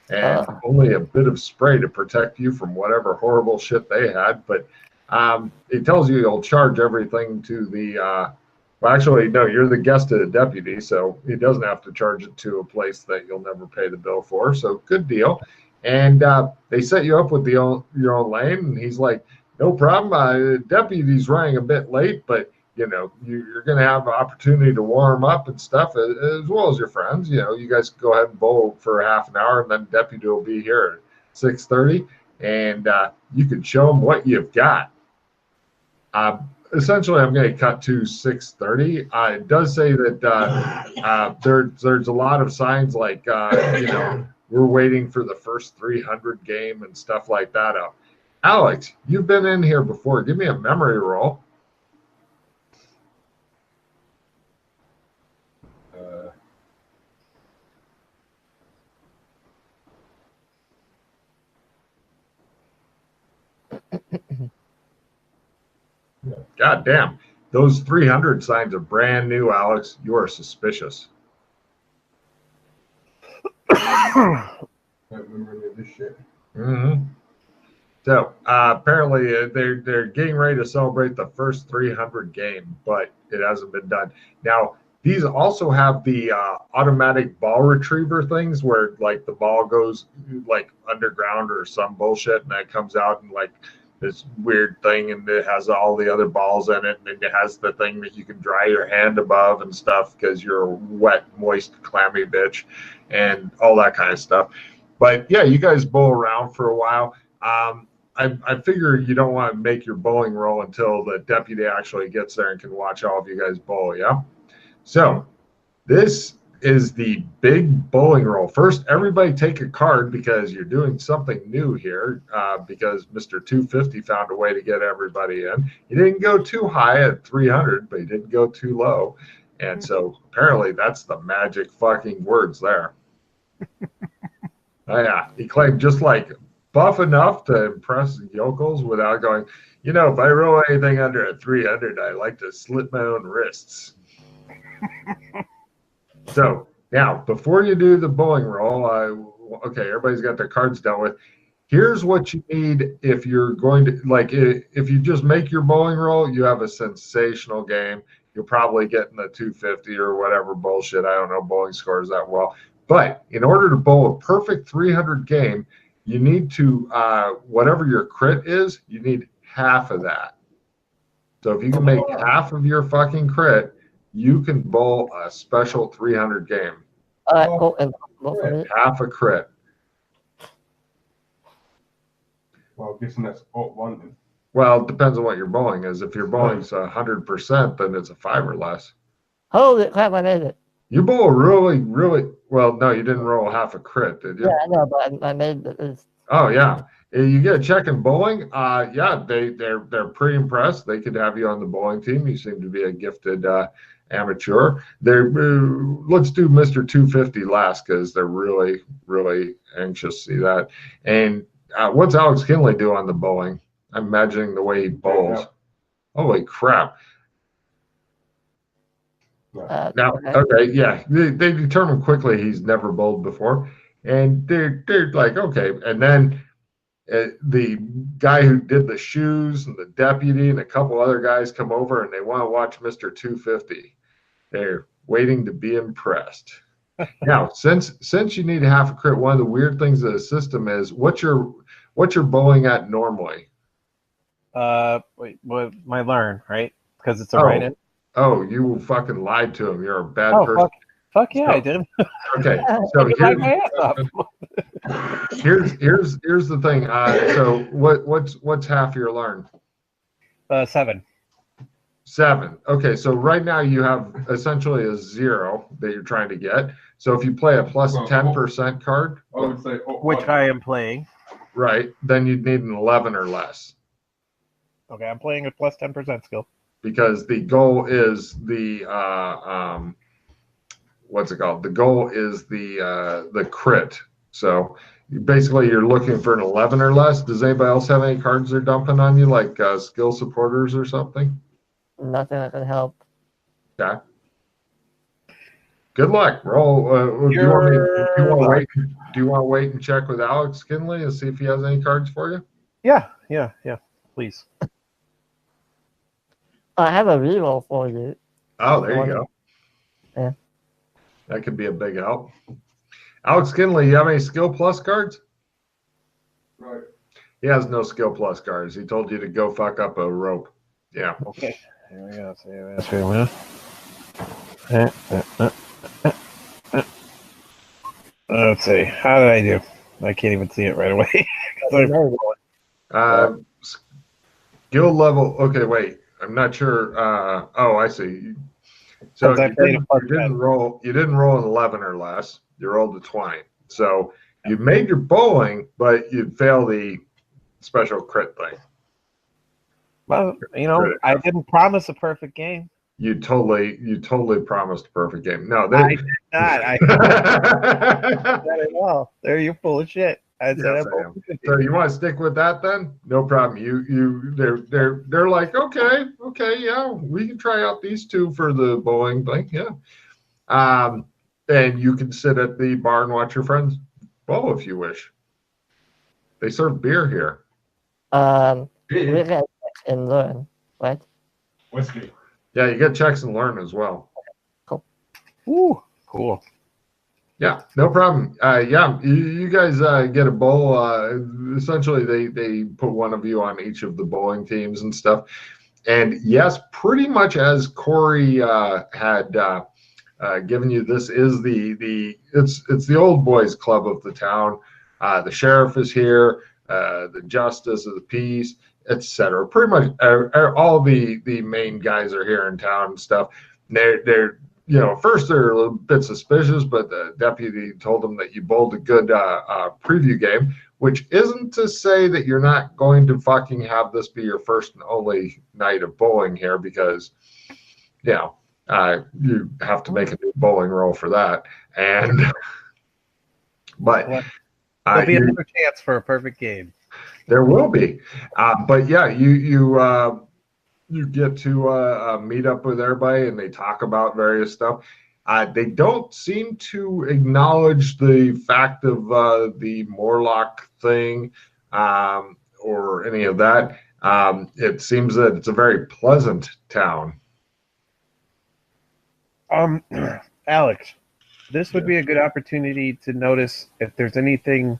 [SPEAKER 2] and only a bit of spray to protect you from whatever horrible shit they had. But it tells you he'll charge everything to the well, actually, no, you're the guest of the deputy, so he doesn't have to charge it to a place that you'll never pay the bill for. So good deal. And they set you up with your own lane, and he's like, "No problem. The deputy's running a bit late, but you know you're going to have an opportunity to warm up and stuff as well as your friends. You know, you guys go ahead and bowl for half an hour, and then the deputy will be here at 6:30, and you can show him what you've got." Essentially, I'm going to cut to 6:30. It does say that there's a lot of signs like you know, we're waiting for the first 300 game and stuff like that up. Alex, you've been in here before. Give me a memory roll. God damn. Those 300 signs are brand new, Alex. You are suspicious.
[SPEAKER 4] Don't remember any of this shit.
[SPEAKER 2] Mm-hmm. So apparently they're getting ready to celebrate the first 300 game, but it hasn't been done. Now, these also have the automatic ball retriever things where like the ball goes like underground or some bullshit, and that comes out and like this weird thing, and it has all the other balls in it, and it has the thing that you can dry your hand above and stuff because you're a wet, moist, clammy bitch, and all that kind of stuff. But yeah, you guys bowl around for a while. I figure you don't want to make your bowling roll until the deputy actually gets there and can watch all of you guys bowl, yeah? So this is the big bowling roll. First, everybody take a card because you're doing something new here because Mr. 250 found a way to get everybody in. He didn't go too high at 300, but he didn't go too low. And so apparently that's the magic fucking words there. Oh, yeah, he claimed just like buff enough to impress yokels without going, you know, if I roll anything under a 300, I like to slit my own wrists. So now, before you do the bowling roll, okay, everybody's got their cards dealt with. Here's what you need if you're going to, like, if you just make your bowling roll, you have a sensational game. you'll probably get in the 250 or whatever bullshit. I don't know bowling scores that well. But in order to bowl a perfect 300 game, you need to, whatever your crit is, you need half of that. So if you can make half of your fucking crit, you can bowl a special 300 game.
[SPEAKER 3] All right, cool. And for me,
[SPEAKER 2] Half a crit.
[SPEAKER 4] Well, I'm guessing that's alt one then.
[SPEAKER 2] Well, it depends on what your bowling is. If your bowling's 100%, then it's a 5 or less.
[SPEAKER 3] holy crap, I made it.
[SPEAKER 2] You bowl really, really well. No, you didn't roll half a crit, did you?
[SPEAKER 3] Yeah, I know, but I made it.
[SPEAKER 2] Oh yeah. You get a check in bowling. Yeah, they're pretty impressed. They could have you on the bowling team. You seem to be a gifted amateur. Let's do Mr. 250 last because they're really, really anxious to see that. And what's Alex Kinley do on the bowling? I'm imagining the way he bowls. Holy crap. Now, okay, yeah, they determined quickly he's never bowled before, and they're like, okay, and then the guy who did the shoes and the deputy and a couple other guys come over and they want to watch Mr. 250. They're waiting to be impressed. Now, since you need half a crit, one of the weird things of the system is what's your bowling at normally?
[SPEAKER 1] Wait, what? My learn, right? Because it's a write-in.
[SPEAKER 2] Oh, you fucking lied to him. You're a bad
[SPEAKER 1] Oh,
[SPEAKER 2] person.
[SPEAKER 1] fuck yeah, I did.
[SPEAKER 2] Okay, so here's the thing. So what's half your learn?
[SPEAKER 1] 7.
[SPEAKER 2] 7. Okay, so right now you have essentially a 0 that you're trying to get. So if you play a plus 10% card,
[SPEAKER 4] I would say
[SPEAKER 1] which I am playing.
[SPEAKER 2] right, then you'd need an 11 or less.
[SPEAKER 1] Okay, I'm playing a plus 10% skill.
[SPEAKER 2] Because the goal is the what's it called? The goal is the crit. So basically, you're looking for an 11 or less. Does anybody else have any cards they're dumping on you, like skill supporters or something?
[SPEAKER 3] Nothing that can help.
[SPEAKER 2] Yeah. Good luck. Roll. Do you want to wait and check with Alex Kinley and see if he has any cards for you?
[SPEAKER 1] Yeah. Please.
[SPEAKER 3] I have a reroll for you.
[SPEAKER 2] Oh, there you go.
[SPEAKER 3] Yeah.
[SPEAKER 2] That could be a big help. Alex Kinley, you have any skill plus cards?
[SPEAKER 4] Right.
[SPEAKER 2] He has no skill plus cards. He told you to go fuck up a rope. Yeah.
[SPEAKER 1] Okay. Here we go. See that's here, Let's see. How did I do? I can't even see it right away.
[SPEAKER 2] Skill level. Okay, wait. I'm not sure. Oh, I see. So you didn't roll an 11 or less. You rolled a 20. So you made your bowling, but you'd fail the special crit thing.
[SPEAKER 1] Well, I didn't promise a perfect game.
[SPEAKER 2] You totally promised a perfect game. No,
[SPEAKER 1] I did not. I said it all. There, you're full of shit. I said
[SPEAKER 2] yes, I am. So you want to stick with that then? No problem. They're like, okay, yeah, we can try out these two for the bowling thing, yeah. And you can sit at the bar and watch your friends bowl if you wish. They serve beer here.
[SPEAKER 3] We get and learn, right?
[SPEAKER 4] Whiskey.
[SPEAKER 2] Yeah, you get checks and learn as well.
[SPEAKER 3] Cool.
[SPEAKER 1] Ooh, cool.
[SPEAKER 2] Yeah, no problem. Yeah, you guys get a bowl. Essentially, they put one of you on each of the bowling teams and stuff. And yes, pretty much as Corey had given you, this is it's the old boys club of the town. The sheriff is here, the justice of the peace, etc. Pretty much all the main guys are here in town and stuff. They're first they're a little bit suspicious, but the deputy told them that you bowled a good preview game, which isn't to say that you're not going to fucking have this be your first and only night of bowling here, because, you have to make a new bowling roll for that. And, but
[SPEAKER 1] there'll be another chance for a perfect game.
[SPEAKER 2] There will be, but yeah, you get to meet up with everybody and they talk about various stuff. They don't seem to acknowledge the fact of the Morlock thing or any of that. It seems that it's a very pleasant town.
[SPEAKER 1] Um, Alex, this would
[SPEAKER 2] Yeah.
[SPEAKER 1] be a good opportunity to notice if there's anything,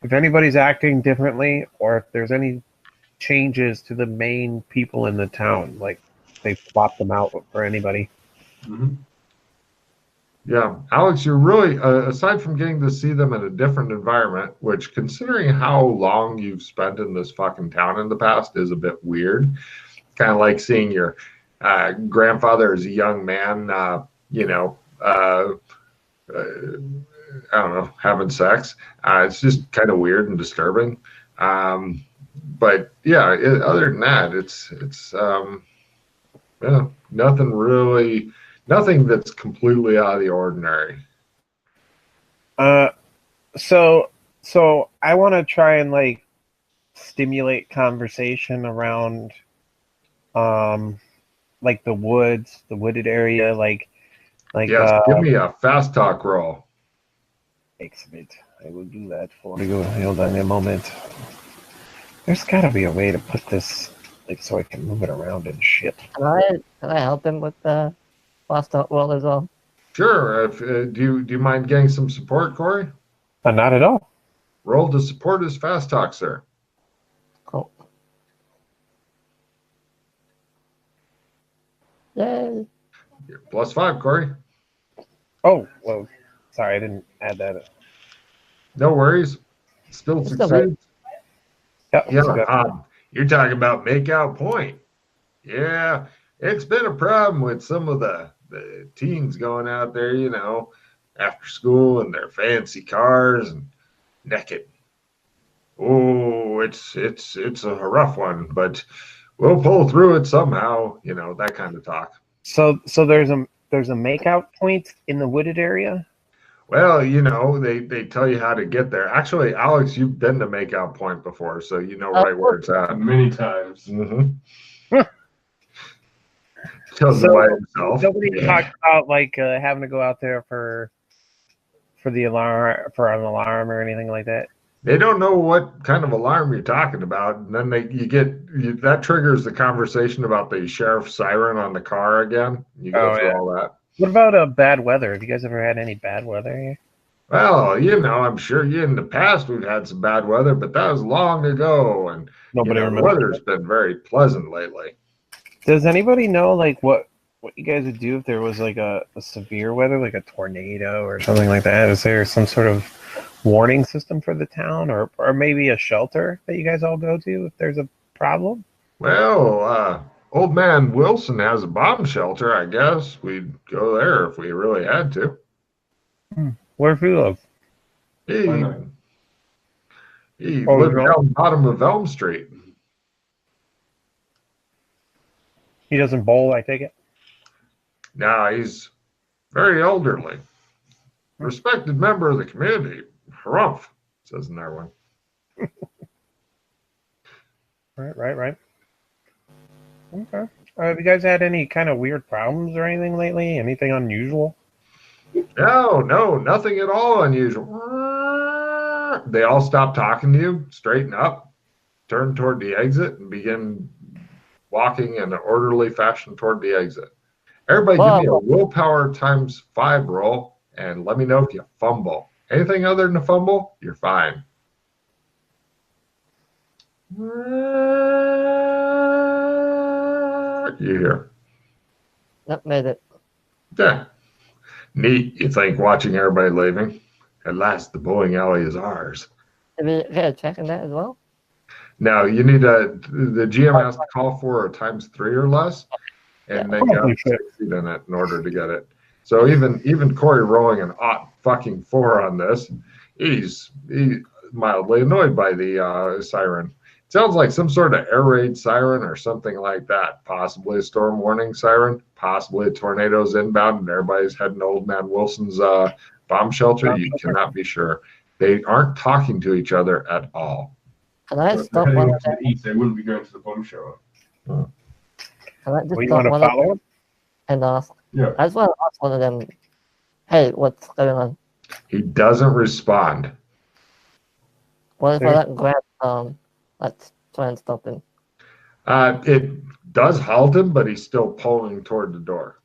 [SPEAKER 1] if anybody's acting differently, or if there's any changes to the main people in the town, like they swapped them out for anybody.
[SPEAKER 4] Mm-hmm.
[SPEAKER 2] Yeah, Alex, you're really, aside from getting to see them in a different environment, which considering how long you've spent in this fucking town in the past is a bit weird. Kind of like seeing your grandfather as a young man, I don't know, having sex. It's just kind of weird and disturbing. But yeah, other than that, yeah, nothing that's completely out of the ordinary.
[SPEAKER 1] Uh, so so I want to try and like stimulate conversation around like the woods, the wooded area, like
[SPEAKER 2] Yes, give me a fast talk roll.
[SPEAKER 1] exhibit. I will do that for you. Hold on a moment. There's got to be a way to put this like so I can move it around and shit.
[SPEAKER 3] Can I help him with the fast talk roll as well?
[SPEAKER 2] Sure. If do you mind getting some support, Corey?
[SPEAKER 1] Not at all.
[SPEAKER 2] Roll to support his fast talk, sir.
[SPEAKER 3] Cool. Yay!
[SPEAKER 2] +5, Corey.
[SPEAKER 1] Oh, well, sorry, I didn't add that.
[SPEAKER 2] No worries. Still
[SPEAKER 3] It's still
[SPEAKER 2] succeeds.
[SPEAKER 1] Yeah,
[SPEAKER 2] Yeah, you're talking about make out point. Yeah, it's been a problem with some of the teens going out there, after school in their fancy cars and naked. Oh, it's a rough one, but we'll pull through it somehow, that kind of talk.
[SPEAKER 1] So there's a makeout point in the wooded area.
[SPEAKER 2] Well, they tell you how to get there. Actually, Alex, you've been to Makeout Point before, so you know right where it's at.
[SPEAKER 4] Many times.
[SPEAKER 2] Mm-hmm. Chosen by himself.
[SPEAKER 1] Nobody talked about like having to go out there for the alarm, for an alarm or anything like that.
[SPEAKER 2] They don't know what kind of alarm you're talking about, and then that triggers the conversation about the sheriff's siren on the car again. You go through all that.
[SPEAKER 1] What about bad weather? Have you guys ever had any bad weather here?
[SPEAKER 2] Well, I'm sure in the past we've had some bad weather, but that was long ago, and
[SPEAKER 1] Nobody
[SPEAKER 2] the
[SPEAKER 1] remembers.
[SPEAKER 2] weather's been very pleasant lately.
[SPEAKER 1] Does anybody know like what you guys would do if there was like a severe weather, like a tornado or something like that? Is there some sort of warning system for the town, or maybe a shelter that you guys all go to if there's a problem?
[SPEAKER 2] Well, old man Wilson has a bomb shelter. I guess we'd go there if we really had to.
[SPEAKER 1] Where'd you live?
[SPEAKER 2] He
[SPEAKER 4] Why not?
[SPEAKER 2] lived down the bottom of Elm Street.
[SPEAKER 1] He doesn't bowl, I take it.
[SPEAKER 2] Now he's very elderly, respected member of the community. Harumph, says another one.
[SPEAKER 1] Right. Okay. Have you guys had any kind of weird problems or anything lately? Anything unusual?
[SPEAKER 2] No, nothing at all unusual. They all stop talking to you, straighten up, turn toward the exit, and begin walking in an orderly fashion toward the exit. Everybody give me a willpower ×5 roll, and let me know if you fumble. Anything other than a fumble, you're fine. You hear?
[SPEAKER 3] That made it.
[SPEAKER 2] Yeah. Neat, you think, watching everybody leaving. At last, the bowling alley is ours.
[SPEAKER 3] Did we get a check in that as well?
[SPEAKER 2] Now, you need the GM has to call for a ×3 or less, and they got to succeed in it in order to get it. So even Corey rolling an fucking 4 on this, he's mildly annoyed by the siren. It sounds like some sort of air raid siren or something like that. Possibly a storm warning siren. Possibly a tornado's inbound and everybody's heading to Old Man Wilson's bomb shelter. You cannot be sure. They aren't talking to each other at all.
[SPEAKER 3] Can I
[SPEAKER 4] So if
[SPEAKER 3] stop
[SPEAKER 4] they're
[SPEAKER 3] one
[SPEAKER 4] heading
[SPEAKER 3] of
[SPEAKER 4] up to
[SPEAKER 3] them?
[SPEAKER 4] the east, they wouldn't be going to the bomb shelter.
[SPEAKER 3] Can I just
[SPEAKER 1] You
[SPEAKER 3] stop
[SPEAKER 1] want to
[SPEAKER 3] one of
[SPEAKER 1] follow
[SPEAKER 3] them
[SPEAKER 1] him?
[SPEAKER 3] and ask?
[SPEAKER 4] Yeah.
[SPEAKER 3] I just want to ask one of them, hey, what's going on?
[SPEAKER 2] He doesn't respond.
[SPEAKER 3] What if I
[SPEAKER 1] Sure.
[SPEAKER 3] let grab, let's try and stop him.
[SPEAKER 2] It does halt him, but he's still pulling toward the door.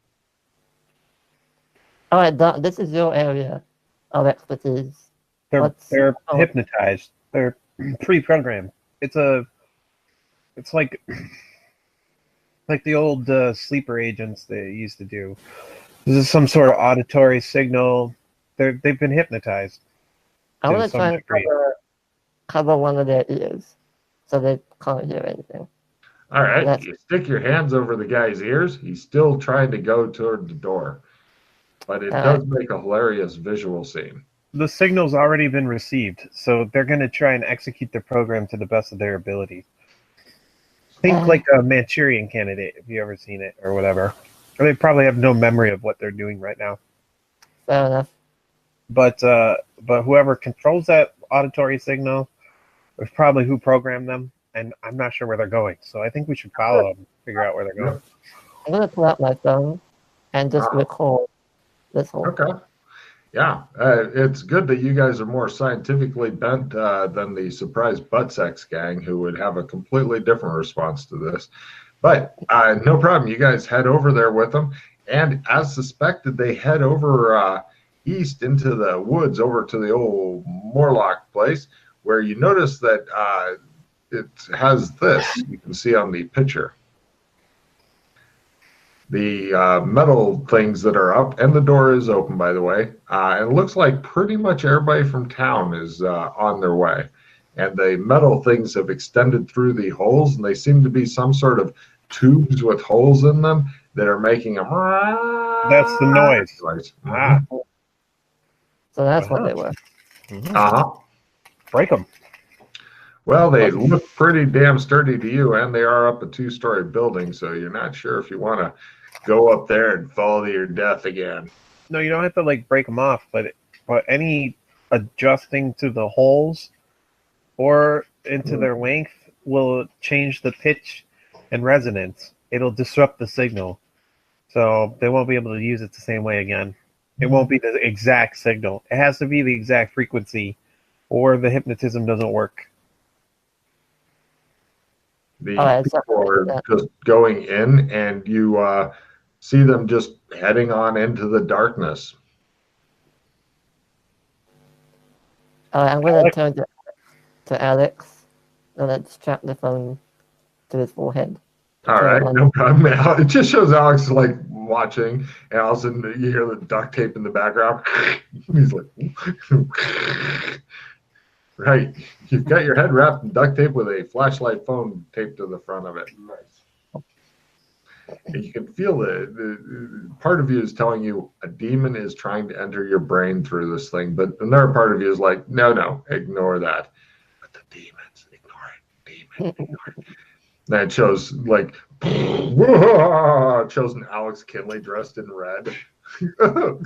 [SPEAKER 3] All right, Doc, this is your area of expertise.
[SPEAKER 1] They're hypnotized. They're pre-programmed. It's like the old sleeper agents they used to do. This is some sort of auditory signal. They've been hypnotized.
[SPEAKER 3] I want to
[SPEAKER 1] some
[SPEAKER 3] try and
[SPEAKER 1] degree.
[SPEAKER 3] cover one of their ears so they can't hear anything.
[SPEAKER 2] All right,
[SPEAKER 3] That's-
[SPEAKER 2] you stick your hands over the guy's ears. He's still trying to go toward the door, but it does make a hilarious visual scene.
[SPEAKER 1] The signal's already been received, so they're going to try and execute their program to the best of their ability. Think like a Manchurian Candidate, if you ever seen it or whatever. They probably have no memory of what they're doing right now.
[SPEAKER 3] Fair enough.
[SPEAKER 1] But whoever controls that auditory signal is probably who programmed them, and I'm not sure where they're going. So I think we should follow them, figure out where they're going.
[SPEAKER 3] I'm going to pull out my phone and just record this whole
[SPEAKER 2] Okay. Yeah, it's good that you guys are more scientifically bent than the surprise butt sex gang, who would have a completely different response to this. But no problem. You guys head over there with them. And as suspected, they head over east into the woods over to the old Morlock place, where you notice that it has this. You can see on the picture. The metal things that are up, and the door is open, by the way. And it looks like pretty much everybody from town is on their way. And the metal things have extended through the holes, and they seem to be some sort of tubes with holes in them that are making a...
[SPEAKER 1] That's the noise.
[SPEAKER 2] Mm-hmm.
[SPEAKER 3] So that's what they were.
[SPEAKER 2] Uh-huh.
[SPEAKER 1] Break them.
[SPEAKER 2] Well, they look pretty damn sturdy to you, and they are up a 2-story building, so you're not sure if you want to go up there and fall to your death again.
[SPEAKER 1] No, you don't have to like break them off, but any adjusting to the holes or into their length will change the pitch and resonance. It'll disrupt the signal, so they won't be able to use it the same way again. It won't be the exact signal. It has to be the exact frequency, or the hypnotism doesn't work.
[SPEAKER 2] The people are just going in, and you see them just heading on into the darkness.
[SPEAKER 3] I'm going to turn to Alex and let's strap the phone to his forehead.
[SPEAKER 2] All right, no problem. It just shows Alex like watching, and all of a sudden you hear the duct tape in the background. He's like, right. You've got your head wrapped in duct tape with a flashlight phone taped to the front of it. Nice. And you can feel the part of you is telling you a demon is trying to enter your brain through this thing, but another part of you is like, no, ignore that. But the demons, ignore it. Then it shows like it shows an Alex Kinley dressed in red.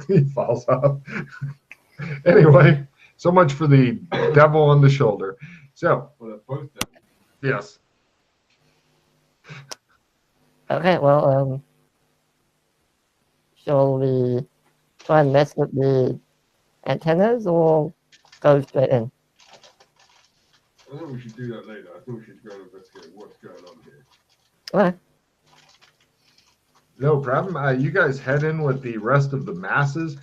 [SPEAKER 2] He falls off. Anyway, so much for the devil on the shoulder. So, yes.
[SPEAKER 3] Okay, well, shall we try and mess with the antennas or go straight in?
[SPEAKER 4] I think we should do that later. I think we should go and investigate what's going on here.
[SPEAKER 3] Okay.
[SPEAKER 2] No problem. You guys head in with the rest of the masses.